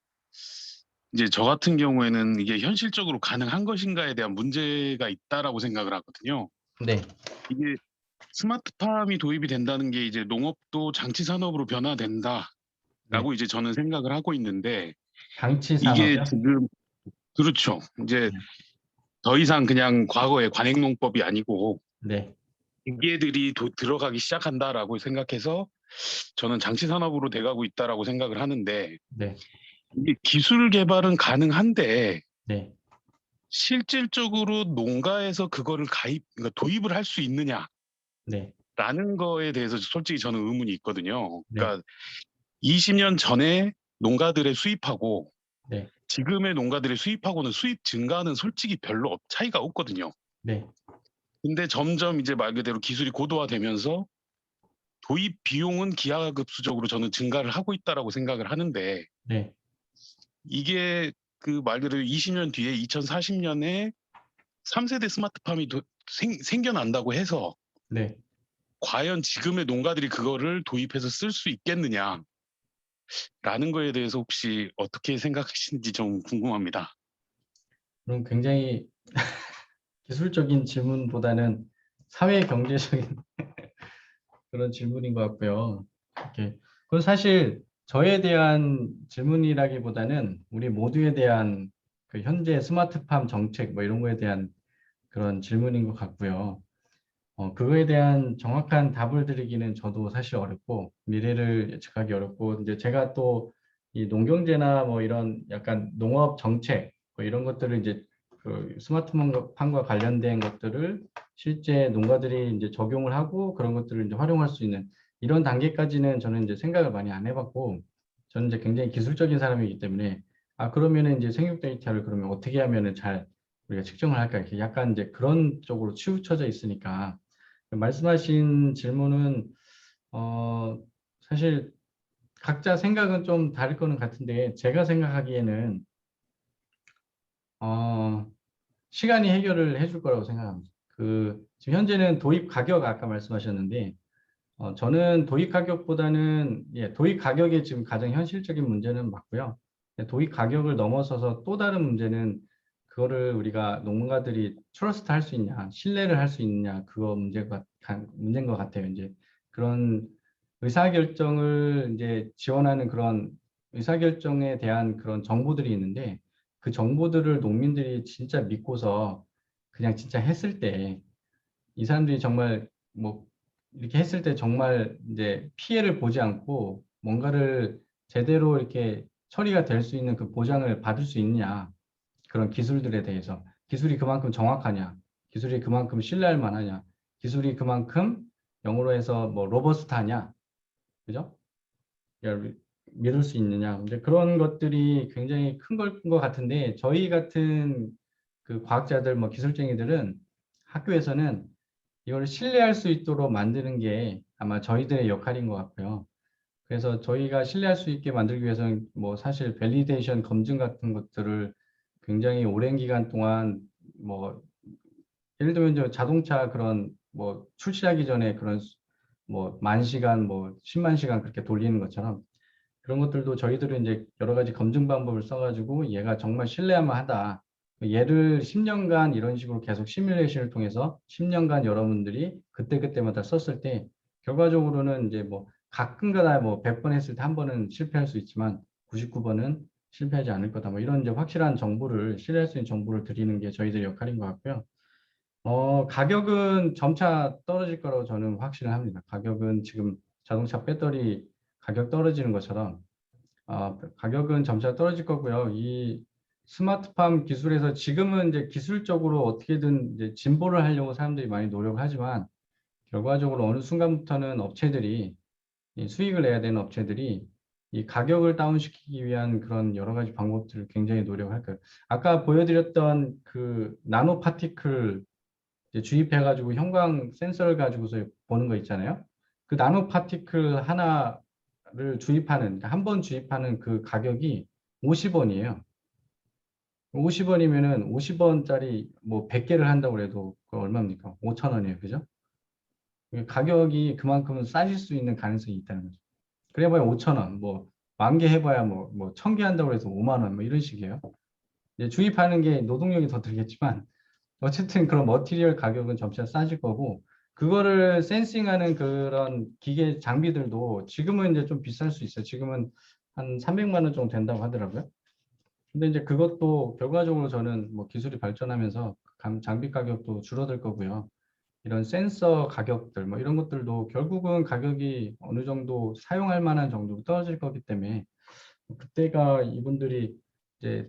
이제 저 같은 경우에는 이게 현실적으로 가능한 것인가에 대한 문제가 있다라고 생각을 하거든요. 네, 이게 스마트팜이 도입이 된다는 게 이제 농업도 장치 산업으로 변화된다라고 네. 이제 저는 생각을 하고 있는데 장치 이게 산업이요? 지금 그렇죠. 이제 더 이상 그냥 과거의 관행농법이 아니고 네, 기계들이 들어가기 시작한다라고 생각해서 저는 장치 산업으로 돼가고 있다라고 생각을 하는데 네, 이게 기술 개발은 가능한데 네, 실질적으로 농가에서 그거를 그러니까 도입을 할 수 있느냐라는 네, 거에 대해서 솔직히 저는 의문이 있거든요. 네, 그러니까 20년 전에 농가들의 수입하고 네, 지금의 농가들의 수입하고는 수입 증가는 솔직히 별로 차이가 없거든요. 네, 근데 점점 이제 말 그대로 기술이 고도화되면서 도입 비용은 기하급수적으로 저는 증가를 하고 있다라고 생각을 하는데 네, 이게 그 말 그대로 20년 뒤에 2040년에 3세대 스마트팜이 생겨난다고 해서 네. 과연 지금의 농가들이 그거를 도입해서 쓸 수 있겠느냐라는 거에 대해서 혹시 어떻게 생각하시는지 좀 궁금합니다. 그럼 굉장히 기술적인 질문보다는 사회 경제적인 그런 질문인 것 같고요. 이렇게 그건 사실 저에 대한 질문이라기보다는 우리 모두에 대한 그 현재 스마트팜 정책 뭐 이런 거에 대한 그런 질문인 것 같고요. 그거에 대한 정확한 답을 드리기는 저도 사실 어렵고 미래를 예측하기 어렵고 이제 제가 또 이 농경제나 뭐 이런 약간 농업 정책 뭐 이런 것들을 이제 그 스마트팜과 관련된 것들을 실제 농가들이 이제 적용을 하고 그런 것들을 이제 활용할 수 있는 이런 단계까지는 저는 이제 생각을 많이 안 해봤고 저는 이제 굉장히 기술적인 사람이기 때문에 그러면은 이제 생육 데이터를 그러면 어떻게 하면은 잘 우리가 측정을 할까 이렇게 약간 이제 그런 쪽으로 치우쳐져 있으니까 말씀하신 질문은 사실 각자 생각은 좀 다를 거는 같은데 제가 생각하기에는 시간이 해결을 해줄 거라고 생각합니다. 지금 현재는 도입 가격 아까 말씀하셨는데 저는 도입 가격보다는 도입 가격이 지금 가장 현실적인 문제는 맞고요. 도입 가격을 넘어서서 또 다른 문제는 그거를 우리가 농가들이 트러스트 할 수 있냐, 신뢰를 할 수 있느냐 그거 문제인 것 같아요. 이제 그런 의사결정을 이제 지원하는 그런 의사결정에 대한 그런 정보들이 있는데 그 정보들을 농민들이 진짜 믿고서 그냥 진짜 했을 때 이 사람들이 정말 뭐 이렇게 했을 때 정말 이제 피해를 보지 않고 뭔가를 제대로 이렇게 처리가 될 수 있는 그 보장을 받을 수 있냐 그런 기술들에 대해서 기술이 그만큼 정확하냐 기술이 그만큼 신뢰할 만하냐 기술이 그만큼 영어로 해서 뭐 로버스트하냐 그죠? 믿을 수 있느냐 근데 그런 것들이 굉장히 큰 것 같은데 저희 같은 그 과학자들 뭐 기술쟁이들은 학교에서는 이걸 신뢰할 수 있도록 만드는 게 아마 저희들의 역할인 것 같고요. 그래서 저희가 신뢰할 수 있게 만들기 위해서는 뭐 사실 밸리데이션 검증 같은 것들을 굉장히 오랜 기간 동안 뭐 예를 들면 저 자동차 그런 뭐 출시하기 전에 그런 뭐 10,000시간 뭐 10만 시간 그렇게 돌리는 것처럼 그런 것들도 저희들은 이제 여러 가지 검증 방법을 써가지고 얘가 정말 신뢰할 만하다. 얘를 10년간 이런 식으로 계속 시뮬레이션을 통해서 10년간 여러분들이 그때그때마다 썼을 때 결과적으로는 이제 뭐 가끔가다 뭐 100번 했을 때 한 번은 실패할 수 있지만 99번은 실패하지 않을 거다. 뭐 이런 이제 확실한 정보를 신뢰할 수 있는 정보를 드리는 게 저희들의 역할인 것 같고요. 가격은 점차 떨어질 거라고 저는 확신을 합니다. 가격은 지금 자동차 배터리 가격 떨어지는 것처럼 가격은 점차 떨어질 거고요. 이 스마트팜 기술에서 지금은 이제 기술적으로 어떻게든 이제 진보를 하려고 사람들이 많이 노력을 하지만 결과적으로 어느 순간부터는 업체들이 이 수익을 내야 되는 업체들이 이 가격을 다운시키기 위한 그런 여러 가지 방법들을 굉장히 노력할 거예요. 아까 보여드렸던 그 나노 파티클 이제 주입해가지고 형광 센서를 가지고서 보는 거 있잖아요. 그 나노 파티클 하나를 주입하는, 한 번 주입하는 그 가격이 50원이에요. 50원이면은 50원짜리 뭐 100개를 한다고 해도 그 얼마입니까? 5,000원이에요. 그죠? 가격이 그만큼 싸질 수 있는 가능성이 있다는 거죠. 그래봐야 5,000원, 뭐 10,000개 해봐야 뭐 1,000개 한다고 해서 5만 원, 뭐 이런 식이에요. 이제 주입하는 게 노동력이 더 들겠지만 어쨌든 그런 머티리얼 가격은 점차 싸질 거고, 그거를 센싱하는 그런 기계 장비들도 지금은 이제 좀 비쌀 수 있어요. 지금은 한 300만 원 정도 된다고 하더라고요. 근데 이제 그것도 결과적으로 저는 뭐 기술이 발전하면서 장비 가격도 줄어들 거고요. 이런 센서 가격들 뭐 이런 것들도 결국은 가격이 어느 정도 사용할 만한 정도로 떨어질 거기 때문에 그때가 이분들이 이제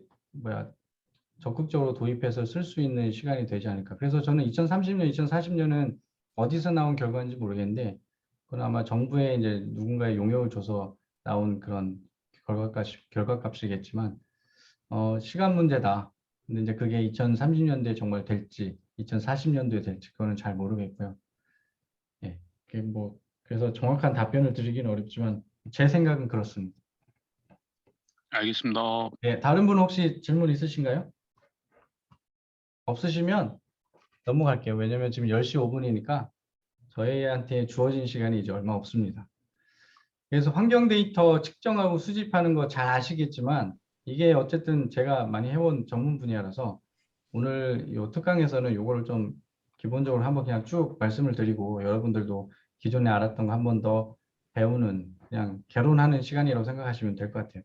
적극적으로 도입해서 쓸 수 있는 시간이 되지 않을까. 그래서 저는 2030년, 2040년은 어디서 나온 결과인지 모르겠는데, 그건 아마 정부에 이제 누군가의 용역을 줘서 나온 그런 결과값이겠지만, 시간 문제다. 근데 이제 그게 2030년도에 정말 될지, 2040년도에 될지, 그거는 잘 모르겠고요. 예. 그래서 정확한 답변을 드리기는 어렵지만, 제 생각은 그렇습니다. 알겠습니다. 예, 다른 분 혹시 질문 있으신가요? 없으시면 넘어갈게요. 왜냐면 지금 10시 5분이니까 저희한테 주어진 시간이 이제 얼마 없습니다. 그래서 환경 데이터 측정하고 수집하는 거 잘 아시겠지만 이게 어쨌든 제가 많이 해온 전문 분야라서 오늘 이 특강에서는 이거를 좀 기본적으로 한번 그냥 쭉 말씀을 드리고 여러분들도 기존에 알았던 거 한 번 더 배우는 그냥 개론하는 시간이라고 생각하시면 될 것 같아요.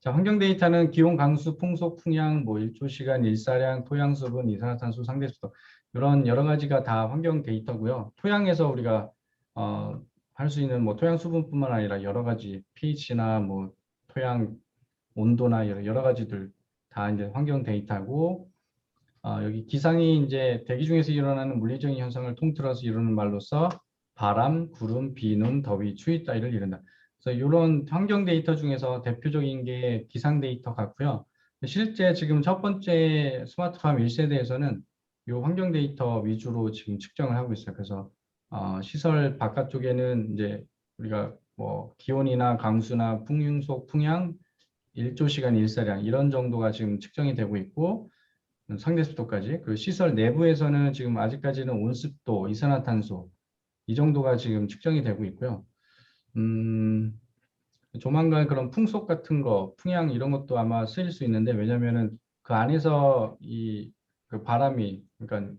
자, 환경 데이터는 기온, 강수, 풍속, 풍향, 뭐 일조시간, 일사량, 토양 수분, 이산화탄소, 상대 습도 이런 여러 가지가 다 환경 데이터고요. 토양에서 우리가 할 수 있는 뭐 토양 수분뿐만 아니라 여러 가지 pH나 뭐 토양 온도나 여러 가지들 다 이제 환경 데이터고, 여기 기상이 이제 대기 중에서 일어나는 물리적인 현상을 통틀어서 이루는 말로써 바람, 구름, 비, 눈, 더위, 추위 따위를 이른다. 그래서 이런 환경 데이터 중에서 대표적인 게 기상 데이터 같고요. 실제 지금 첫 번째 스마트팜 1세대에서는 이 환경 데이터 위주로 지금 측정을 하고 있어요. 그래서 시설 바깥쪽에는 이제 우리가 뭐 기온이나 강수나 풍속, 풍향, 일조시간, 일사량 이런 정도가 지금 측정이 되고 있고, 상대 습도까지. 그리고 시설 내부에서는 지금 아직까지는 온습도, 이산화탄소 이 정도가 지금 측정이 되고 있고요. 조만간 그런 풍속 같은 거, 풍향 이런 것도 아마 쓰일 수 있는데, 왜냐면은 그 안에서 그 바람이, 그러니까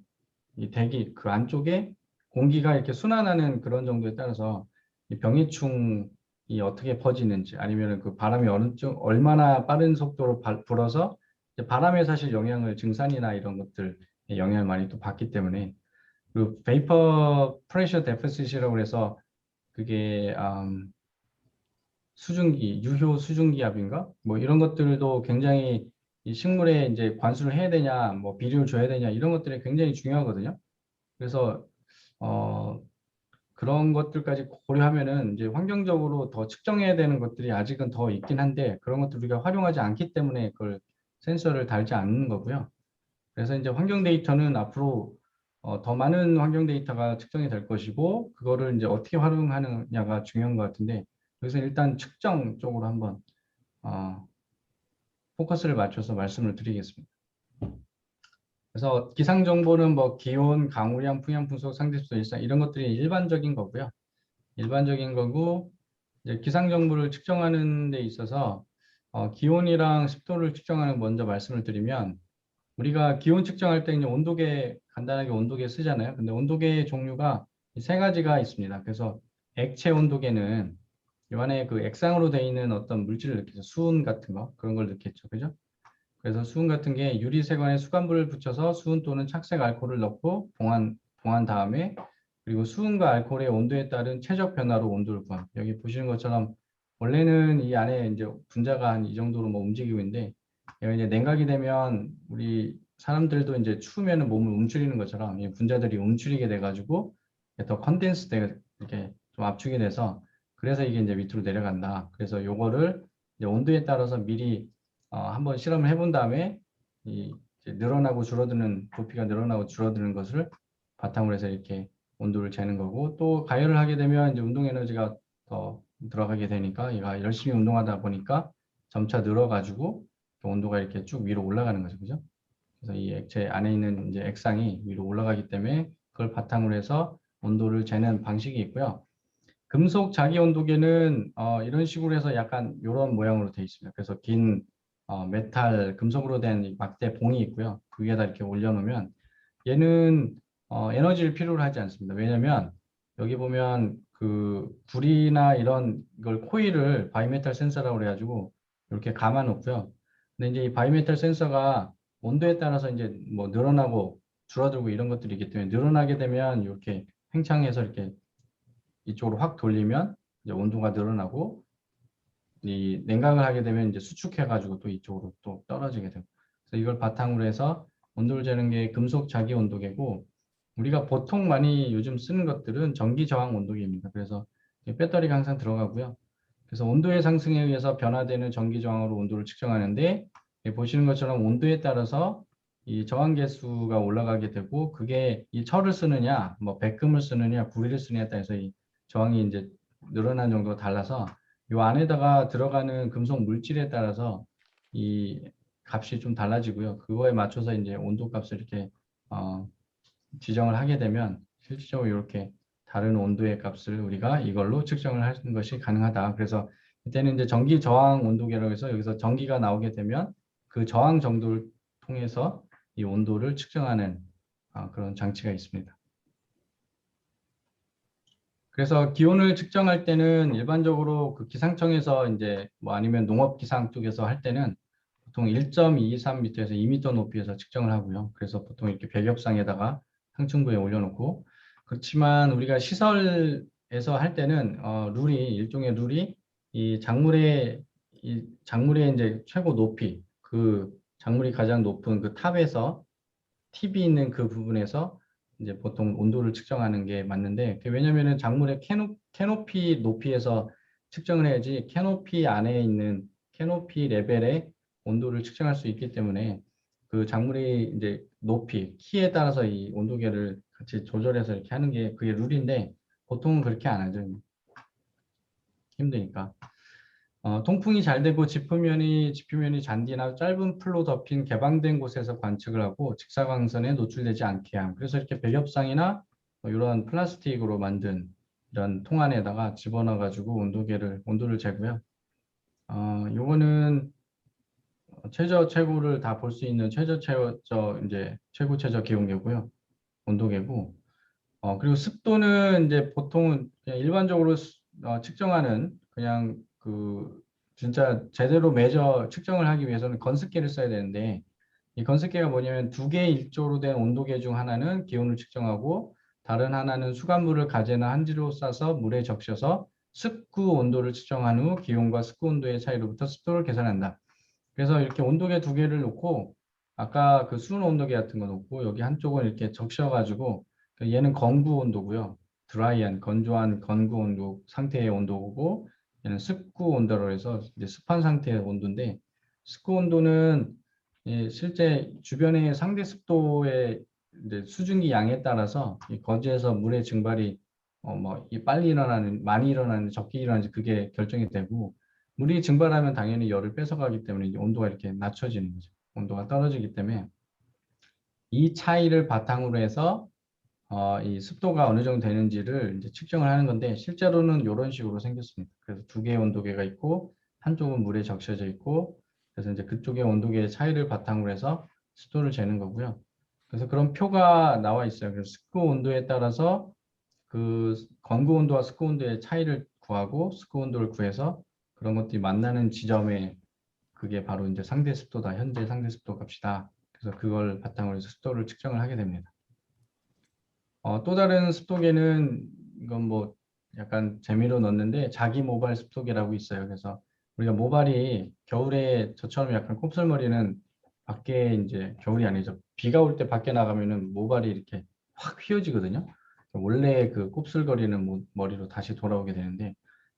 이 대기 그 안쪽에 공기가 이렇게 순환하는 그런 정도에 따라서 이 병해충이 어떻게 퍼지는지, 아니면은 그 바람이 얼마나 빠른 속도로 불어서 바람에 사실 영향을, 증산이나 이런 것들 영향을 많이 또 받기 때문에, 그 베이퍼 프레셔 데피시트라고 해서 그게 수증기, 유효 수증기압인가? 뭐 이런 것들도 굉장히 이 식물에 이제 관수를 해야 되냐, 뭐 비료를 줘야 되냐 이런 것들이 굉장히 중요하거든요. 그래서 그런 것들까지 고려하면은 이제 환경적으로 더 측정해야 되는 것들이 아직은 더 있긴 한데, 그런 것들 우리가 활용하지 않기 때문에 그걸 센서를 달지 않는 거고요. 그래서 이제 환경 데이터는 앞으로 더 많은 환경 데이터가 측정이 될 것이고, 그거를 이제 어떻게 활용하느냐가 중요한 것 같은데, 그래서 일단 측정 쪽으로 한번 포커스를 맞춰서 말씀을 드리겠습니다. 그래서 기상 정보는 뭐 기온, 강우량, 풍향, 풍속, 상대수도, 일상 이런 것들이 일반적인 거고요. 일반적인 거고, 이제 기상 정보를 측정하는 데 있어서 기온이랑 습도를 측정하는 거 먼저 말씀을 드리면, 우리가 기온 측정할 때 이제 온도계, 간단하게 온도계 쓰잖아요. 근데 온도계의 종류가 세 가지가 있습니다. 그래서 액체 온도계는 이 안에 그 액상으로 되어 있는 어떤 물질을 넣겠죠. 수은 같은 거, 그런 걸 넣겠죠. 그죠? 그래서 수은 같은 게 유리세관에 수간물을 붙여서 수은 또는 착색 알코올을 넣고 봉한 다음에, 그리고 수은과 알코올의 온도에 따른 최적 변화로 온도를 구함. 여기 보시는 것처럼 원래는 이 안에 이제 분자가 한 이 정도로 뭐 움직이고 있는데, 얘가 이제 냉각이 되면 우리 사람들도 이제 추우면 몸을 움츠리는 것처럼 이 분자들이 움츠리게 돼가지고 더 컨덴스 돼, 이렇게 좀 압축이 돼서, 그래서 이게 이제 밑으로 내려간다. 그래서 요거를 이제 온도에 따라서 미리 한번 실험을 해본 다음에 이제 늘어나고 줄어드는, 부피가 늘어나고 줄어드는 것을 바탕으로 해서 이렇게 온도를 재는 거고, 또 가열을 하게 되면 이제 운동 에너지가 더 들어가게 되니까 얘가 열심히 운동하다 보니까 점차 늘어가지고 온도가 이렇게 쭉 위로 올라가는 거죠. 그죠? 그래서 이 액체 안에 있는 이제 액상이 위로 올라가기 때문에 그걸 바탕으로 해서 온도를 재는 방식이 있고요. 금속 자기 온도계는 이런 식으로 해서 약간 이런 모양으로 되어 있습니다. 그래서 긴 메탈 금속으로 된 이 막대 봉이 있고요. 그 위에다 이렇게 올려놓으면 얘는 에너지를 필요로 하지 않습니다. 왜냐하면 여기 보면 그 불이나 이런 걸 코일을 바이메탈 센서라고 그래가지고 이렇게 감아 놓고요. 근데 이제 이 바이메탈 센서가 온도에 따라서 이제 뭐 늘어나고 줄어들고 이런 것들이 있기 때문에 늘어나게 되면 이렇게 팽창해서 이렇게 이쪽으로 확 돌리면 이제 온도가 늘어나고, 이 냉각을 하게 되면 이제 수축해가지고 또 이쪽으로 또 떨어지게 되고. 그래서 이걸 바탕으로 해서 온도를 재는 게 금속 자기 온도계고, 우리가 보통 많이 요즘 쓰는 것들은 전기 저항 온도계입니다. 그래서 배터리가 항상 들어가고요. 그래서 온도의 상승에 의해서 변화되는 전기 저항으로 온도를 측정하는데, 보시는 것처럼 온도에 따라서 이 저항 계수가 올라가게 되고, 그게 이 철을 쓰느냐, 뭐 백금을 쓰느냐, 구리를 쓰느냐에 따라서 이 저항이 이제 늘어난 정도가 달라서 이 안에다가 들어가는 금속 물질에 따라서 이 값이 좀 달라지고요. 그거에 맞춰서 이제 온도 값을 이렇게 지정을 하게 되면 실질적으로 이렇게 다른 온도의 값을 우리가 이걸로 측정을 하는 것이 가능하다. 그래서 이때는 이제 전기 저항 온도계라고 해서 여기서 전기가 나오게 되면 그 저항 정도를 통해서 이 온도를 측정하는 그런 장치가 있습니다. 그래서 기온을 측정할 때는 일반적으로 그 기상청에서 이제 뭐 아니면 농업 기상 쪽에서 할 때는 보통 1.23m에서 2m 높이에서 측정을 하고요. 그래서 보통 이렇게 배겹상에다가 상층부에 올려놓고, 그렇지만 우리가 시설에서 할 때는 룰이, 일종의 룰이 이 작물의 이제 최고 높이, 그 작물이 가장 높은 그 탑에서 팁이 있는 그 부분에서 이제 보통 온도를 측정하는 게 맞는데, 왜냐면은 작물의 캐노피 높이에서 측정을 해야지 캐노피 안에 있는 캐노피 레벨의 온도를 측정할 수 있기 때문에 그 작물의 이제 높이, 키에 따라서 이 온도계를 같이 조절해서 이렇게 하는 게 그게 룰인데, 보통은 그렇게 안 하죠. 힘드니까. 통풍이 잘 되고 지표면이 잔디나 짧은 풀로 덮인 개방된 곳에서 관측을 하고 직사광선에 노출되지 않게 함. 그래서 이렇게 배겹상이나 이런 플라스틱으로 만든 이런 통 안에다가 집어넣어 가지고 온도를 재고요. 요거는 최저 최고를 다 볼 수 있는 최고 최저 기온계고요. 온도계고. 그리고 습도는 이제 보통은 그냥 일반적으로 측정하는 그냥 그 진짜 제대로 측정을 하기 위해서는 건습계를 써야 되는데, 이 건습계가 뭐냐면 두 개의 일조로 된 온도계 중 하나는 기온을 측정하고 다른 하나는 수돗물을 가재나 한지로 싸서 물에 적셔서 습구 온도를 측정한 후 기온과 습구 온도의 차이로부터 습도를 계산한다. 그래서 이렇게 온도계 두 개를 놓고 아까 그 수은 온도계 같은 거 놓고 여기 한쪽은 이렇게 적셔가지고, 얘는 건구 온도고요. 드라이한 건조한 건구 온도 상태의 온도고, 얘는 습구 온도로 해서 이제 습한 상태의 온도인데, 습구 온도는 실제 주변의 상대 습도의 이제 수증기 양에 따라서 이 거즈에서 물의 증발이 빨리 일어나는, 많이 일어나는, 적게 일어나는지 그게 결정이 되고, 물이 증발하면 당연히 열을 뺏어가기 때문에 이제 온도가 이렇게 낮춰지는 거죠. 온도가 떨어지기 때문에 이 차이를 바탕으로 해서 이 습도가 어느 정도 되는지를 이제 측정을 하는 건데, 실제로는 이런 식으로 생겼습니다. 그래서 두 개의 온도계가 있고 한쪽은 물에 적셔져 있고, 그래서 이제 그쪽의 온도계의 차이를 바탕으로 해서 습도를 재는 거고요. 그래서 그런 표가 나와 있어요. 그래서 습도 온도에 따라서 그 건구 온도와 습도 온도의 차이를 구하고 습도 온도를 구해서 그런 것들이 만나는 지점에 그게 바로 이제 상대 습도다. 현재 상대 습도 값이다. 그래서 그걸 바탕으로 해서 습도를 측정을 하게 됩니다. 또 다른 습도계는 이건 뭐 약간 재미로 넣었는데 자기 모발 습도계라고 있어요. 그래서 우리가 모발이 겨울에 저처럼 약간 곱슬머리는 밖에 이제 겨울이 아니죠. 비가 올 때 밖에 나가면은 모발이 이렇게 확 휘어지거든요. 원래 그 곱슬거리는 머리로 다시 돌아오게 되는데,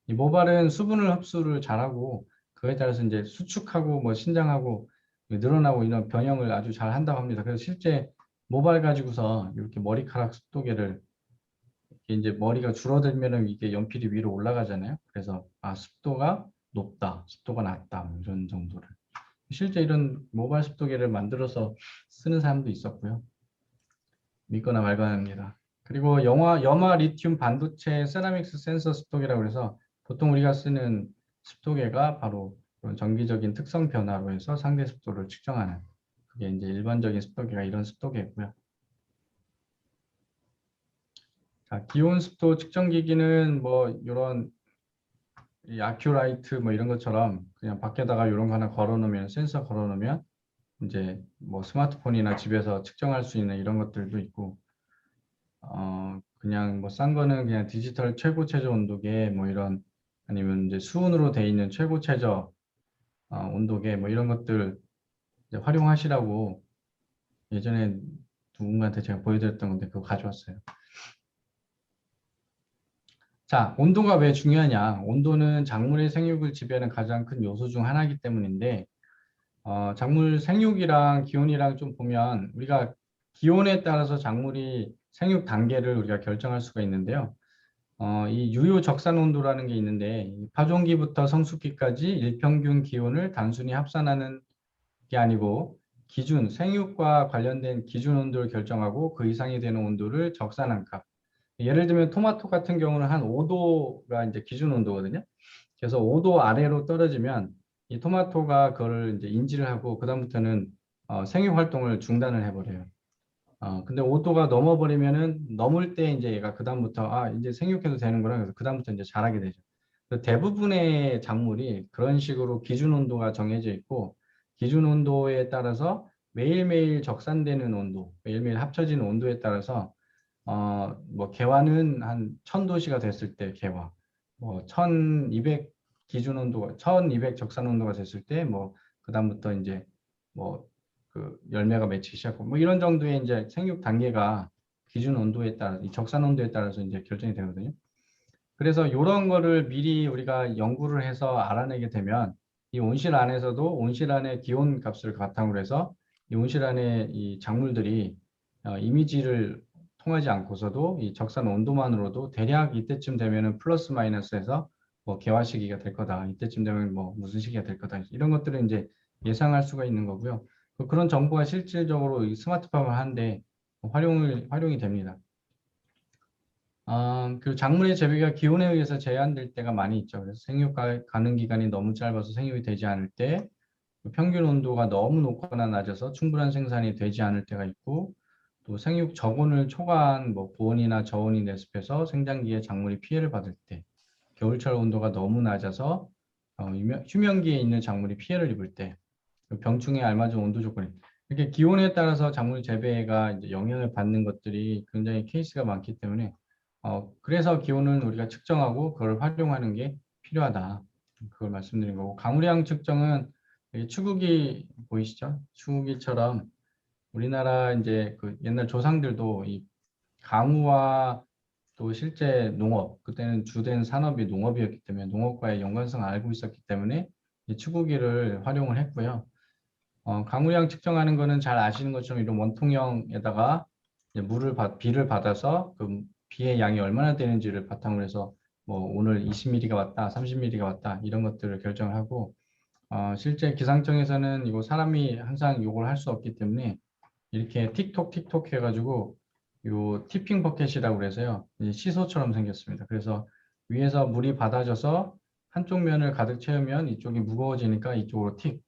이 모발은 수분을 흡수를 잘하고 그에 따라서 이제 수축하고 뭐 신장하고 늘어나고 이런 변형을 아주 잘 한다고 합니다. 그래서 실제 모발 가지고서 이렇게 머리카락 습도계를 이게 이제 머리가 줄어들면은 이게 연필이 위로 올라가잖아요. 그래서 아 습도가 높다, 습도가 낮다 뭐 이런 정도를 실제 이런 모발 습도계를 만들어서 쓰는 사람도 있었고요. 믿거나 말거나 합니다. 그리고 염화 리튬 반도체 세라믹스 센서 습도계라고 해서 보통 우리가 쓰는 습도계가 바로 그런 정기적인 특성 변화로 해서 상대 습도를 측정하는 그게 이제 일반적인 습도계가 이런 습도계고요. 자, 기온 습도 측정 기기는 뭐 이런 이 아큐라이트 뭐 이런 것처럼 그냥 밖에다가 이런 거 하나 걸어 놓으면 센서 걸어 놓으면 이제 뭐 스마트폰이나 집에서 측정할 수 있는 이런 것들도 있고 그냥 뭐 싼 거는 그냥 디지털 최고 최저 온도계 뭐 이런 아니면 이제 수온으로 돼 있는 최고 최저 온도계 뭐 이런 것들 이제 활용하시라고 예전에 누군가한테 제가 보여드렸던 건데 그거 가져왔어요. 자, 온도가 왜 중요하냐? 온도는 작물의 생육을 지배하는 가장 큰 요소 중 하나이기 때문인데 작물 생육이랑 기온이랑 좀 보면 우리가 기온에 따라서 작물이 생육 단계를 우리가 결정할 수가 있는데요. 이 유효 적산 온도라는 게 있는데 이 파종기부터 성숙기까지 일평균 기온을 단순히 합산하는 게 아니고 기준, 생육과 관련된 기준 온도를 결정하고 그 이상이 되는 온도를 적산한 값. 예를 들면 토마토 같은 경우는 한 5도가 이제 기준 온도거든요. 그래서 5도 아래로 떨어지면 이 토마토가 그걸 이제 인지를 하고 그다음부터는 생육 활동을 중단을 해버려요. 근데 5도가 넘어버리면은 넘을 때 이제 얘가 그다음부터 아 이제 생육해도 되는구나 그래서 그다음부터 이제 자라게 되죠. 그래서 대부분의 작물이 그런 식으로 기준 온도가 정해져 있고 기준 온도에 따라서 매일매일 적산되는 온도, 매일매일 합쳐지는 온도에 따라서 뭐 개화는 한 1000도씨가 됐을 때 개화, 뭐 1200 기준 온도가 1200 적산 온도가 됐을 때 뭐 그다음부터 이제 뭐 그 열매가 맺히기 시작하고 뭐 이런 정도의 이제 생육 단계가 기준 온도에 따라 이 적산 온도에 따라서 이제 결정이 되거든요. 그래서 이런 거를 미리 우리가 연구를 해서 알아내게 되면 이 온실 안에서도 온실 안의 기온 값을 바탕으로 해서 이 온실 안에 이 작물들이 이미지를 통하지 않고서도 이 적산 온도만으로도 대략 이때쯤 되면은 플러스 마이너스해서 뭐 개화 시기가 될 거다. 이때쯤 되면 뭐 무슨 시기가 될 거다. 이런 것들을 이제 예상할 수가 있는 거고요. 그런 정보가 실질적으로 이 스마트팜을 하는데 활용이 됩니다. 그 작물의 재배가 기온에 의해서 제한될 때가 많이 있죠. 그래서 생육 가능 기간이 너무 짧아서 생육이 되지 않을 때, 평균 온도가 너무 높거나 낮아서 충분한 생산이 되지 않을 때가 있고, 또 생육 저온을 초과한 뭐 고온이나 저온이 내습해서 생장기에 작물이 피해를 받을 때, 겨울철 온도가 너무 낮아서 휴면기에 있는 작물이 피해를 입을 때, 병충해에 알맞은 온도 조건이 이렇게 기온에 따라서 작물 재배가 이제 영향을 받는 것들이 굉장히 케이스가 많기 때문에 그래서 기온은 우리가 측정하고 그걸 활용하는 게 필요하다. 그걸 말씀드린 거고 강우량 측정은 여기 추구기 보이시죠? 추구기처럼 우리나라 이제 그 옛날 조상들도 이 강우와 또 실제 농업 그때는 주된 산업이 농업이었기 때문에 농업과의 연관성을 알고 있었기 때문에 이 추구기를 활용을 했고요. 강우량 측정하는 거는 잘 아시는 것처럼 이런 원통형에다가 이제 비를 받아서 그 비의 양이 얼마나 되는지를 바탕으로 해서 뭐 오늘 20mm가 왔다, 30mm가 왔다 이런 것들을 결정을 하고 실제 기상청에서는 이거 사람이 항상 이걸 할 수 없기 때문에 이렇게 틱톡 해가지고 요 티핑 버켓이라고 그래서요 시소처럼 생겼습니다. 그래서 위에서 물이 받아져서 한쪽 면을 가득 채우면 이쪽이 무거워지니까 이쪽으로 틱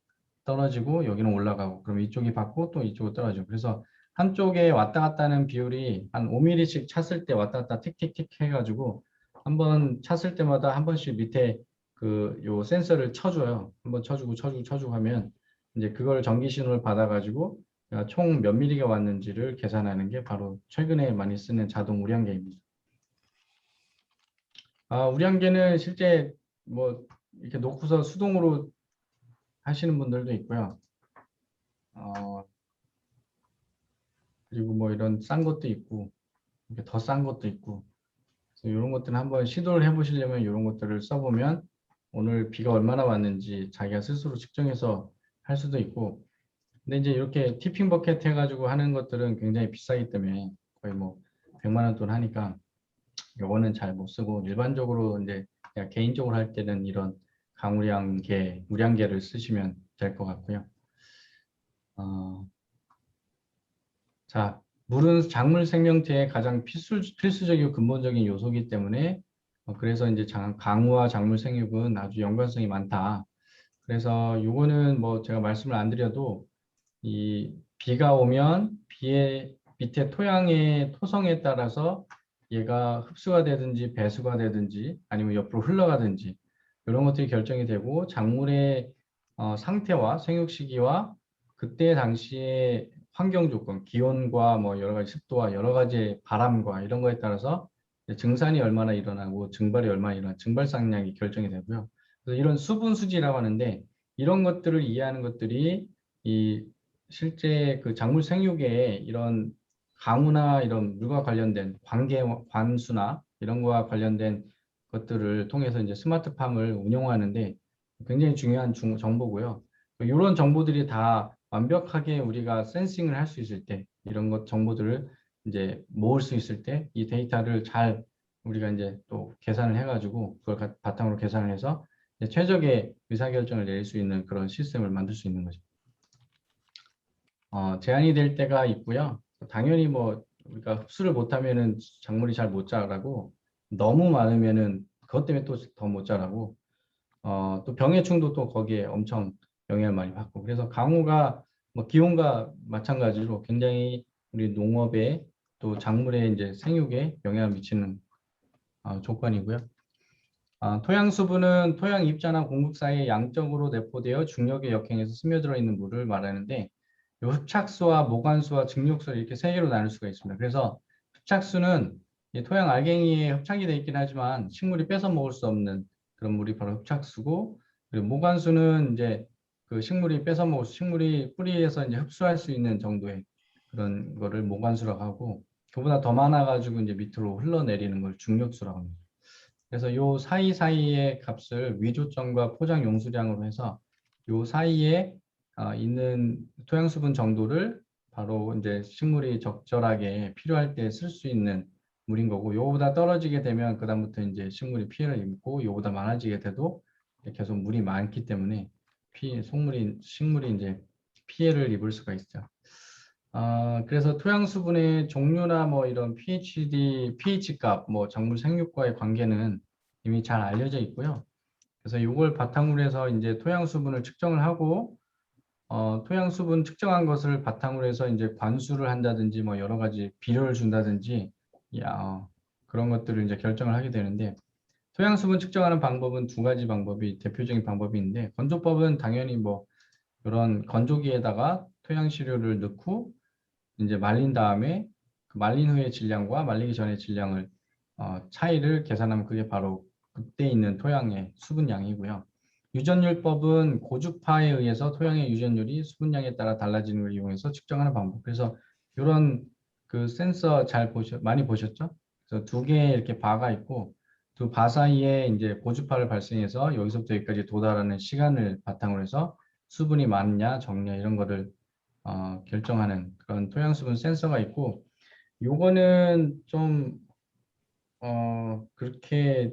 떨어지고 여기는 올라가고 그럼 이쪽이 받고 또 이쪽으로 떨어지고 그래서 한쪽에 왔다 갔다 하는 비율이 한 5mm씩 찼을 때 왔다 갔다 틱틱틱 해가지고 한번 찼을 때마다 한 번씩 밑에 그 요 센서를 쳐줘요. 한번 쳐주고 하면 이제 그걸 전기 신호를 받아가지고 총 몇 미리가 왔는지를 계산하는 게 바로 최근에 많이 쓰는 자동 우량계입니다. 우량계는 실제 뭐 이렇게 놓고서 수동으로 하시는 분들도 있고요. 그리고 뭐 이런 싼 것도 있고 이렇게 더 싼 것도 있고 그래서 이런 것들은 한번 시도를 해보시려면 이런 것들을 써보면 오늘 비가 얼마나 왔는지 자기가 스스로 측정해서 할 수도 있고 근데 이제 이렇게 티핑 버켓 해가지고 하는 것들은 굉장히 비싸기 때문에 거의 뭐 100만 원 돈 하니까 요거는 잘 못 쓰고 일반적으로 이제 그냥 개인적으로 할 때는 이런 강우량계, 우량계를 쓰시면 될 것 같고요. 자, 물은 작물 생명체의 가장 필수적이고 근본적인 요소이기 때문에 그래서 이제 강우와 작물 생육은 아주 연관성이 많다. 그래서 요거는 뭐 제가 말씀을 안 드려도 이 비가 오면 비의 밑에 토양의 토성에 따라서 얘가 흡수가 되든지 배수가 되든지 아니면 옆으로 흘러가든지 이런 것들이 결정이 되고 작물의 상태와 생육 시기와 그때 당시의 환경 조건, 기온과 뭐 여러 가지 습도와 여러 가지 바람과 이런 거에 따라서 증산이 얼마나 일어나고 증발이 얼마나 일어나 증발상량이 결정이 되고요. 그래서 이런 수분 수지라고 하는데 이런 것들을 이해하는 것들이 이 실제 그 작물 생육에 이런 강우나 이런 물과 관련된 관수나 이런 거와 관련된 것들을 통해서 이제 스마트팜을 운영하는데 굉장히 중요한 정보고요. 이런 정보들이 다 완벽하게 우리가 센싱을 할 수 있을 때 이런 것 정보들을 이제 모을 수 있을 때 이 데이터를 잘 우리가 이제 또 계산을 해가지고 그걸 바탕으로 계산을 해서 최적의 의사결정을 내릴 수 있는 그런 시스템을 만들 수 있는 거죠. 제한이 될 때가 있고요. 당연히 뭐 우리가 흡수를 못하면은 작물이 잘 못 자라고 너무 많으면은 그것 때문에 또 더 못 자라고 또 병해충도 또 거기에 엄청 영향을 많이 받고 그래서 강우가 뭐 기온과 마찬가지로 굉장히 우리 농업에 또 작물의 이제 생육에 영향을 미치는 조건이고요. 토양 수분은 토양 입자나 공급 사이에 양적으로 내포되어 중력의 역행에서 스며들어 있는 물을 말하는데 이 흡착수와 모관수와 증력수를 이렇게 세 개로 나눌 수가 있습니다. 그래서 흡착수는 토양 알갱이에 흡착이 되어 있긴 하지만 식물이 뺏어 먹을 수 없는 그런 물이 바로 흡착수고 그리고 모관수는 이제 그 식물이 뺏어 먹을 식물이 뿌리에서 이제 흡수할 수 있는 정도의 그런 거를 모관수라고 하고 그보다 더 많아가지고 이제 밑으로 흘러내리는 걸 중력수라고 합니다. 그래서 요 사이사이의 값을 위조점과 포장 용수량으로 해서 요 사이에 있는 토양 수분 정도를 바로 이제 식물이 적절하게 필요할 때 쓸 수 있는 물인 거고 요거보다 떨어지게 되면 그다음부터 이제 식물이 피해를 입고 요거보다 많아지게 돼도 계속 물이 많기 때문에 식물이 이제 피해를 입을 수가 있죠. 그래서 토양 수분의 종류나 뭐 이런 pH 값, 뭐 작물 생육과의 관계는 이미 잘 알려져 있고요. 그래서 이걸 바탕으로 해서 이제 토양 수분을 측정을 하고, 토양 수분 측정한 것을 바탕으로 해서 이제 관수를 한다든지 뭐 여러 가지 비료를 준다든지, 그런 것들을 이제 결정을 하게 되는데, 토양 수분 측정하는 방법은 두 가지 방법이 대표적인 방법이 있는데, 건조법은 당연히 뭐 이런 건조기에다가 토양 시료를 넣고 이제 말린 다음에 그 말린 후의 질량과 말리기 전의 질량을 차이를 계산하면 그게 바로 그때 있는 토양의 수분량이고요. 유전율법은 고주파에 의해서 토양의 유전율이 수분량에 따라 달라지는 걸 이용해서 측정하는 방법. 그래서 이런 그 센서 많이 보셨죠? 그래서 두 개의 이렇게 바가 있고 두 바 사이에 이제 고주파를 발생해서 여기서부터 여기까지 도달하는 시간을 바탕으로 해서 수분이 많냐 적냐 이런 거를 결정하는 그런 토양 수분 센서가 있고 요거는 좀 그렇게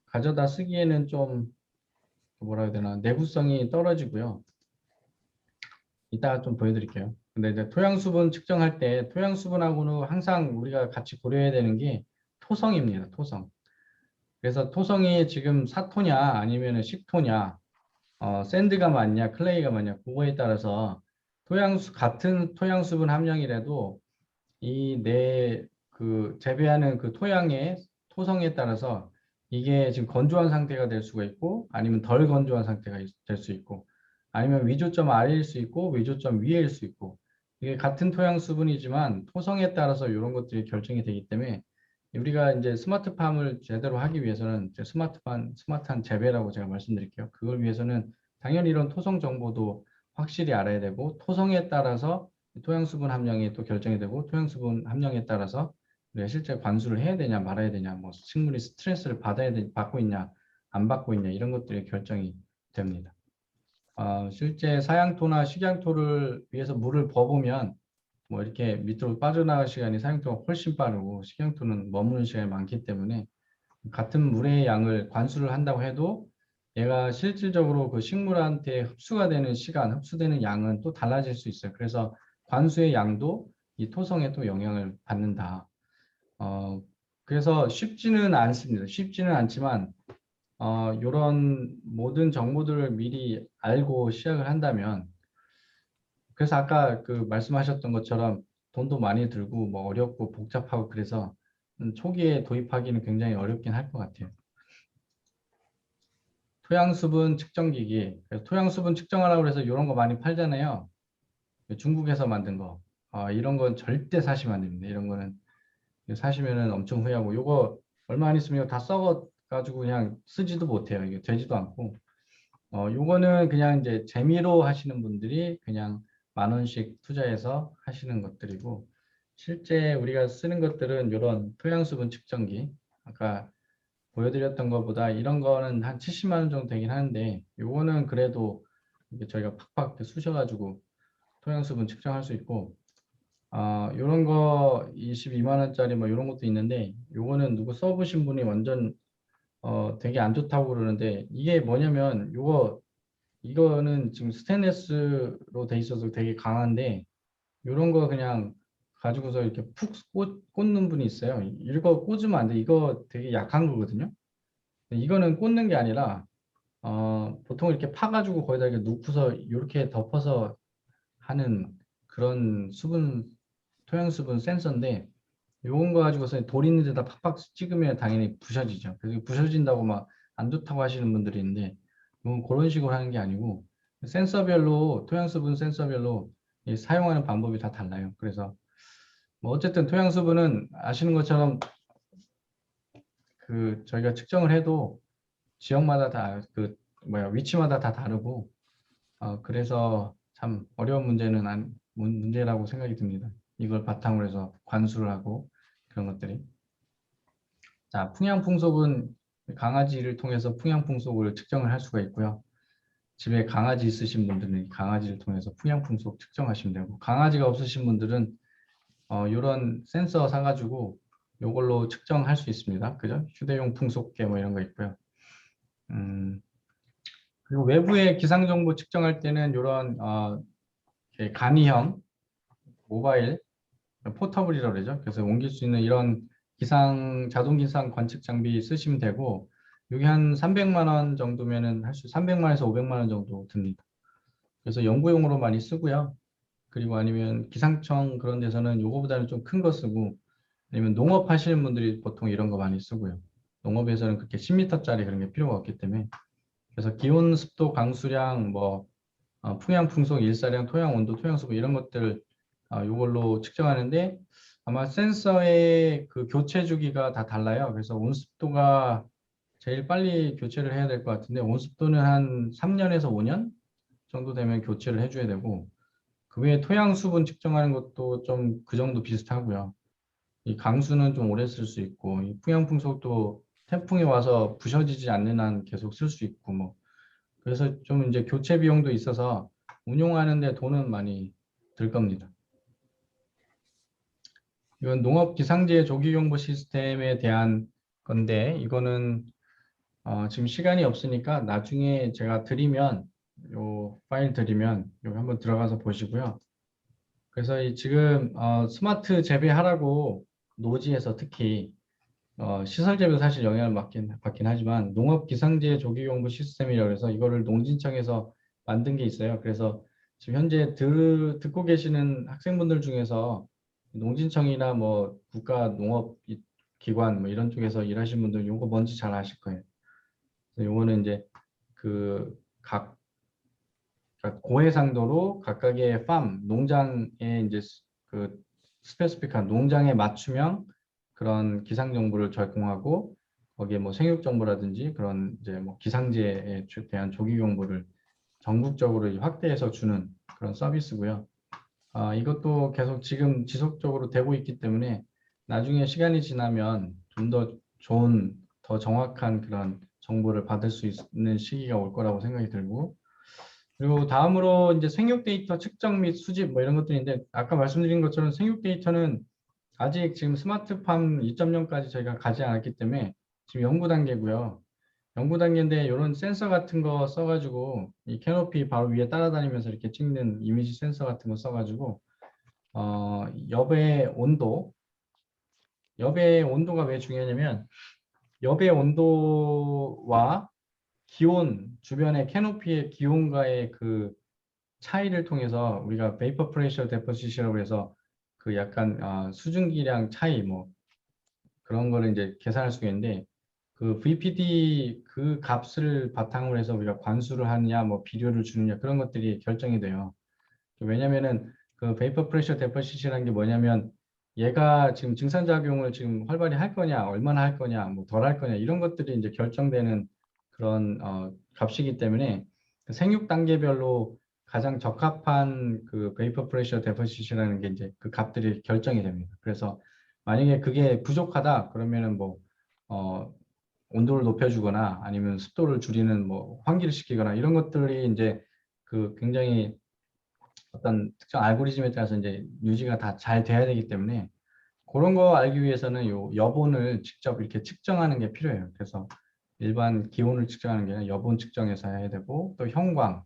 가져다 쓰기에는 좀 뭐라 해야 되나 내구성이 떨어지고요. 이따가 좀 보여드릴게요. 근데 이제 토양 수분 측정할 때 토양 수분하고는 항상 우리가 같이 고려해야 되는 게 토성입니다. 토성. 그래서 토성이 지금 사토냐 아니면 식토냐 샌드가 많냐 클레이가 많냐 그거에 따라서 같은 토양 수분 함량이라도 이 그 재배하는 그 토양의 토성에 따라서 이게 지금 건조한 상태가 될 수가 있고 아니면 덜 건조한 상태가 될 수 있고 아니면 위조점 아래일 수 있고 위조점 위에일 수 있고 이게 같은 토양 수분이지만 토성에 따라서 이런 것들이 결정이 되기 때문에 우리가 이제 스마트팜을 제대로 하기 위해서는 스마트한 재배라고 제가 말씀드릴게요. 그걸 위해서는 당연히 이런 토성 정보도 확실히 알아야 되고 토성에 따라서 토양 수분 함량이 또 결정이 되고 토양 수분 함량에 따라서 우리가 실제 관수를 해야 되냐 말아야 되냐 뭐 식물이 스트레스를 받고 있냐 안 받고 있냐 이런 것들이 결정이 됩니다. 실제 사양토나 식양토를 위해서 물을 버보면 뭐 이렇게 밑으로 빠져나갈 시간이 사양토가 훨씬 빠르고 식양토는 머무는 시간이 많기 때문에 같은 물의 양을 관수를 한다고 해도 얘가 실질적으로 그 식물한테 흡수가 되는 시간, 흡수되는 양은 또 달라질 수 있어요. 그래서 관수의 양도 이 토성에 또 영향을 받는다. 그래서 쉽지는 않습니다. 쉽지는 않지만 이런 모든 정보들을 미리 알고 시작을 한다면, 그래서 아까 그 말씀하셨던 것처럼 돈도 많이 들고 뭐 어렵고 복잡하고 그래서 초기에 도입하기는 굉장히 어렵긴 할 것 같아요. 토양수분 측정기기, 토양수분 측정하라고 해서 이런 거 많이 팔잖아요. 중국에서 만든 거. 이런 건 절대 사시면 안 됩니다. 이런 거는 사시면은 엄청 후회하고, 요거 얼마 안 있으면 이거 다 썩어가지고 그냥 쓰지도 못해요. 이게 되지도 않고. 요거는 그냥 이제 재미로 하시는 분들이 그냥 10,000원씩 투자해서 하시는 것들이고, 실제 우리가 쓰는 것들은 이런 토양수분 측정기, 아까 보여드렸던 것보다 이런 거는 한 70만 원 정도 되긴 하는데, 요거는 그래도 이게 저희가 팍팍 이렇게 쑤셔가지고 토양수분 측정할 수 있고, 요런 거 22만 원짜리 뭐 이런 것도 있는데, 요거는 누구 써보신 분이 완전 되게 안 좋다고 그러는데, 이게 뭐냐면 이거는 지금 스테인레스로 돼 있어서 되게 강한데, 요런 거 그냥 가지고서 이렇게 푹 꽂는 분이 있어요. 이거 꽂으면 안 돼. 이거 되게 약한 거거든요. 이거는 꽂는 게 아니라 보통 이렇게 파가지고 거기다 이렇게 놓고서 이렇게 덮어서 하는 그런 토양수분 센서인데, 요건 거 가지고서 돌 있는 데다 팍팍 찍으면 당연히 부셔지죠. 그래서 부셔진다고 막 안 좋다고 하시는 분들이 있는데, 이건 그런 식으로 하는 게 아니고 센서별로, 토양수분 센서별로 사용하는 방법이 다 달라요. 그래서 뭐 어쨌든 토양수분은 아시는 것처럼 그 저희가 측정을 해도 지역마다 다 위치마다 다 다르고, 그래서 참 어려운 문제라고 생각이 듭니다. 이걸 바탕으로 해서 관수를 하고 그런 것들이. 자, 풍향풍속은 강아지를 통해서 풍향풍속을 측정을 할 수가 있고요. 집에 강아지 있으신 분들은 강아지를 통해서 풍향풍속 측정하시면 되고, 강아지가 없으신 분들은 이런 센서 사가지고 이걸로 측정할 수 있습니다. 그죠? 휴대용 풍속계 뭐 이런 거 있고요. 그리고 외부의 기상정보 측정할 때는 이런 간이형 모바일 포터블이라고 그러죠. 그래서 옮길 수 있는 이런 자동 기상 관측 장비 쓰시면 되고, 이게 한 300만 원 정도면은 300만 원에서 500만 원 정도 듭니다. 그래서 연구용으로 많이 쓰고요. 그리고 아니면 기상청 그런 데서는 요거보다는 좀 큰 거 쓰고, 아니면 농업 하시는 분들이 보통 이런 거 많이 쓰고요. 농업에서는 그렇게 10m짜리 그런 게 필요가 없기 때문에. 그래서 기온, 습도, 강수량, 풍향, 풍속, 일사량, 토양 온도, 토양 수분 이런 것들 이걸로 측정하는데, 아마 센서의 그 교체 주기가 다 달라요. 그래서 온습도가 제일 빨리 교체를 해야 될 것 같은데, 온습도는 한 3년에서 5년 정도 되면 교체를 해줘야 되고, 그 외에 토양 수분 측정하는 것도 좀 그 정도 비슷하고요. 이 강수는 좀 오래 쓸 수 있고, 이 풍향, 풍속도 태풍이 와서 부셔지지 않는 한 계속 쓸 수 있고 뭐. 그래서 좀 이제 교체 비용도 있어서 운용하는데 돈은 많이 들 겁니다. 이건 농업 기상재 조기 경보 시스템에 대한 건데, 이거는 지금 시간이 없으니까 나중에 제가 요 파일 드리면 여기 한번 들어가서 보시고요. 그래서 지금 스마트 재배하라고 노지에서 특히 시설 재배 사실 영향을 받긴 하지만, 농업 기상재 조기 경보 시스템이라고 해서 이거를 농진청에서 만든 게 있어요. 그래서 지금 현재 듣고 계시는 학생분들 중에서 농진청이나 뭐 국가농업기관 뭐 이런 쪽에서 일하시는 분들 요거 뭔지 잘 아실 거예요. 요거는 이제 고해상도로 각각의 농장에 이제 그 스페시픽한 농장에 맞춤형 그런 기상 정보를 제공하고, 거기에 뭐 생육 정보라든지 그런 이제 뭐 기상재에 대한 조기 정보를 전국적으로 확대해서 주는 그런 서비스고요. 이것도 계속 지금 지속적으로 되고 있기 때문에 나중에 시간이 지나면 좀 더 좋은, 더 정확한 그런 정보를 받을 수 있는 시기가 올 거라고 생각이 들고, 그리고 다음으로 이제 생육 데이터 측정 및 수집 뭐 이런 것들인데 아까 말씀드린 것처럼 생육 데이터는 아직 지금 스마트팜 2.0까지 저희가 가지 않았기 때문에 지금 연구 단계고요. 연구 단계인데 이런 센서 같은 거 써가지고 이 캐노피 바로 위에 따라다니면서 이렇게 찍는 이미지 센서 같은 거 써가지고 엽의 온도가 왜 중요하냐면 엽의 온도와 기온, 주변의 캐노피의 기온과의 그 차이를 통해서 우리가 베이퍼 프레셔 데포시션이라고 해서 그 약간 수증기량 차이 뭐 그런 거를 이제 계산할 수가 있는데 그 VPD 그 값을 바탕으로 해서 우리가 관수를 하느냐 뭐 비료를 주느냐 그런 것들이 결정이 돼요. 왜냐면은 그 베이퍼 프레셔 데포시션이라는 게 뭐냐면 얘가 지금 증산작용을 지금 활발히 할 거냐 얼마나 할 거냐 뭐 덜 할 거냐 이런 것들이 이제 결정되는 그런 값이기 때문에 그 생육 단계별로 가장 적합한 그 베이퍼 프레셔 데포시션이라는 게 이제 그 값들이 결정이 됩니다. 그래서 만약에 그게 부족하다 그러면은 뭐 온도를 높여주거나 아니면 습도를 줄이는 뭐 환기를 시키거나 이런 것들이 이제 그 굉장히 어떤 특정 알고리즘에 따라서 이제 유지가 다 잘 돼야 되기 때문에 그런 거 알기 위해서는 요 여본을 직접 이렇게 측정하는 게 필요해요. 그래서 일반 기온을 측정하는 게 아니라 여본 측정해서 해야 되고 또 형광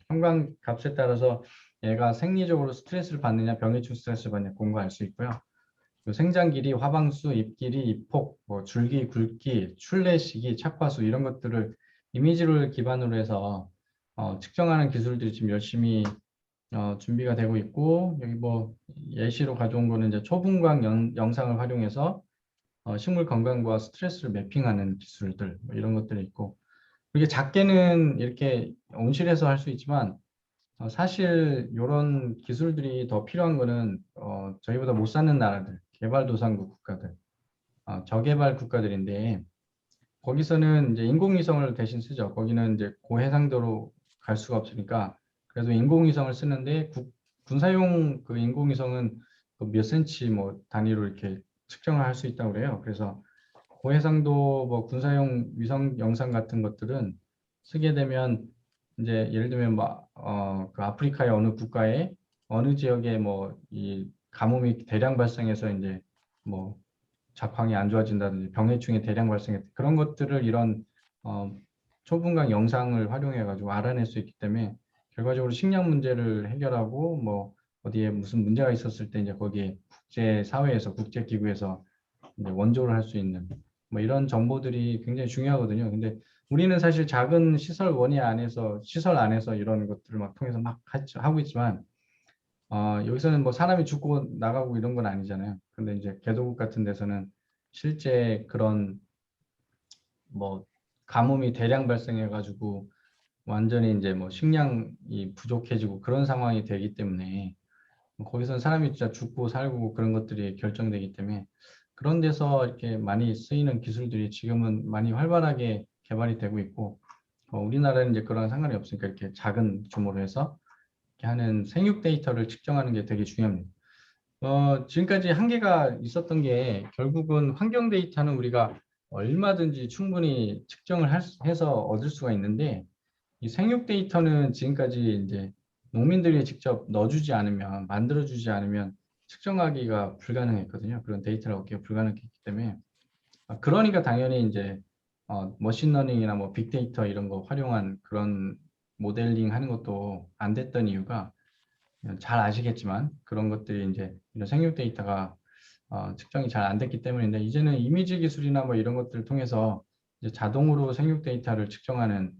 값에 따라서 얘가 생리적으로 스트레스를 받느냐 병해충 스트레스를 받느냐 그런 거 알 수 있고요. 요 생장 길이, 화방수, 잎 길이, 잎폭, 뭐 줄기, 굵기, 출래 시기, 착화수 이런 것들을 이미지를 기반으로 해서 측정하는 기술들이 지금 열심히 준비가 되고 있고 여기 뭐 예시로 가져온 거는 이제 초분광 영상을 활용해서 식물 건강과 스트레스를 매핑하는 기술들 뭐 이런 것들이 있고 이게 작게는 이렇게 온실에서 할 수 있지만 사실 이런 기술들이 더 필요한 거는 저희보다 못 사는 나라들 개발도상국 국가들 저개발 국가들인데 거기서는 이제 인공위성을 대신 쓰죠. 거기는 이제 고해상도로 갈 수가 없으니까 그래도 인공위성을 쓰는데 군사용 그 인공위성은 그몇 센치 뭐 단위로 이렇게 측정을 할 수 있다고 그래요. 그래서 고해상도 뭐 군사용 위성 영상 같은 것들은 쓰게 되면 이제 예를 들면 그 아프리카의 어느 국가에 어느 지역에 뭐 이 가뭄이 대량 발생해서 이제 뭐 작황이 안 좋아진다든지 병해충이 대량 발생했 그런 것들을 이런 초분강 영상을 활용해 가지고 알아낼 수 있기 때문에 결과적으로 식량 문제를 해결하고 뭐 어디에 무슨 문제가 있었을 때 이제 거기에 국제 사회에서 국제 기구에서 이제 원조를 할 수 있는 뭐 이런 정보들이 굉장히 중요하거든요. 근데 우리는 사실 작은 시설 안에서 이런 것들을 막 통해서 막 하고 있지만 여기서는 뭐 사람이 죽고 나가고 이런 건 아니잖아요. 근데 이제 개도국 같은 데서는 실제 그런 뭐 가뭄이 대량 발생해 가지고 완전히 이제 뭐 식량이 부족해지고 그런 상황이 되기 때문에 거기서는 사람이 진짜 죽고 살고 그런 것들이 결정되기 때문에 그런 데서 이렇게 많이 쓰이는 기술들이 지금은 많이 활발하게 개발이 되고 있고 우리나라는 이제 그런 상관이 없으니까 이렇게 작은 규모로 해서 이렇게 하는 생육 데이터를 측정하는 게 되게 중요합니다. 지금까지 한계가 있었던 게 결국은 환경 데이터는 우리가 얼마든지 충분히 측정을 해서 얻을 수가 있는데 이 생육 데이터는 지금까지 이제 농민들이 직접 넣어주지 않으면 만들어주지 않으면 측정하기가 불가능했거든요. 그런 데이터를 얻기가 불가능했기 때문에 그러니까 당연히 이제 머신러닝이나 뭐 빅데이터 이런 거 활용한 그런 모델링 하는 것도 안 됐던 이유가 잘 아시겠지만 그런 것들이 이제 이런 생육 데이터가 측정이 잘 안 됐기 때문인데 이제는 이미지 기술이나 뭐 이런 것들을 통해서 이제 자동으로 생육 데이터를 측정하는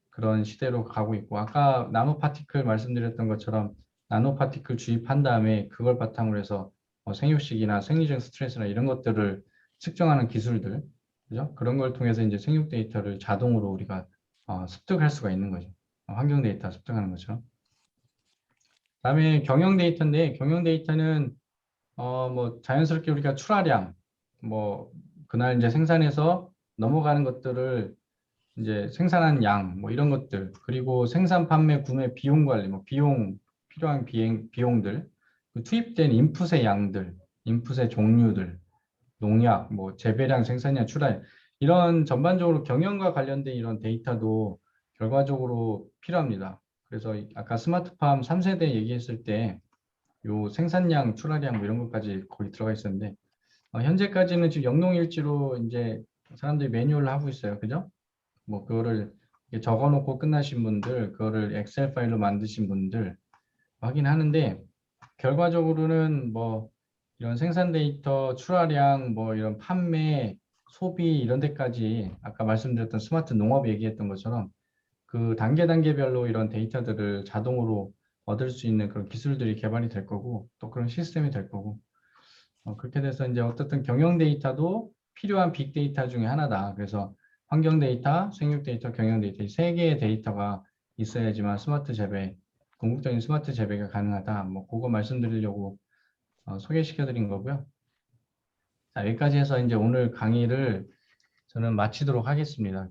그런 시대로 가고 있고 아까 나노 파티클 말씀드렸던 것처럼 나노 파티클 주입한 다음에 그걸 바탕으로 해서 생육식이나 생리적 스트레스나 이런 것들을 측정하는 기술들 그죠? 그런 걸 통해서 이제 생육 데이터를 자동으로 우리가 습득할 수가 있는 거죠. 환경 데이터 습득하는 것처럼. 다음에 경영 데이터인데 경영 데이터는 뭐 자연스럽게 우리가 출하량 뭐 그날 이제 생산해서 넘어가는 것들을 이제 생산한 양 뭐 이런 것들 그리고 생산 판매 구매 비용 관리 뭐 필요한 비용들 그 투입된 인풋의 양들 인풋의 종류들 농약 뭐 재배량 생산량 출하량 이런 전반적으로 경영과 관련된 이런 데이터도 결과적으로 필요합니다. 그래서 아까 스마트팜 3세대 얘기했을 때 요 생산량, 출하량 뭐 이런 것까지 거기 들어가 있었는데 현재까지는 지금 영농일지로 이제 사람들이 매뉴얼을 하고 있어요. 그죠? 뭐 그거를 이렇게 적어놓고 끝나신 분들, 그거를 엑셀 파일로 만드신 분들 확인하는데 결과적으로는 뭐 이런 생산 데이터, 출하량, 뭐 이런 판매, 소비 이런 데까지 아까 말씀드렸던 스마트 농업 얘기했던 것처럼 그 단계별로 이런 데이터들을 자동으로 얻을 수 있는 그런 기술들이 개발이 될 거고 또 그런 시스템이 될 거고 그렇게 돼서 이제 어떻든 경영 데이터도 필요한 빅데이터 중에 하나다. 그래서 환경 데이터, 생육 데이터, 경영 데이터 이 세 개의 데이터가 있어야지만 스마트 재배, 궁극적인 스마트 재배가 가능하다. 뭐 그거 말씀드리려고 소개시켜 드린 거고요. 자, 여기까지 해서 이제 오늘 강의를 저는 마치도록 하겠습니다.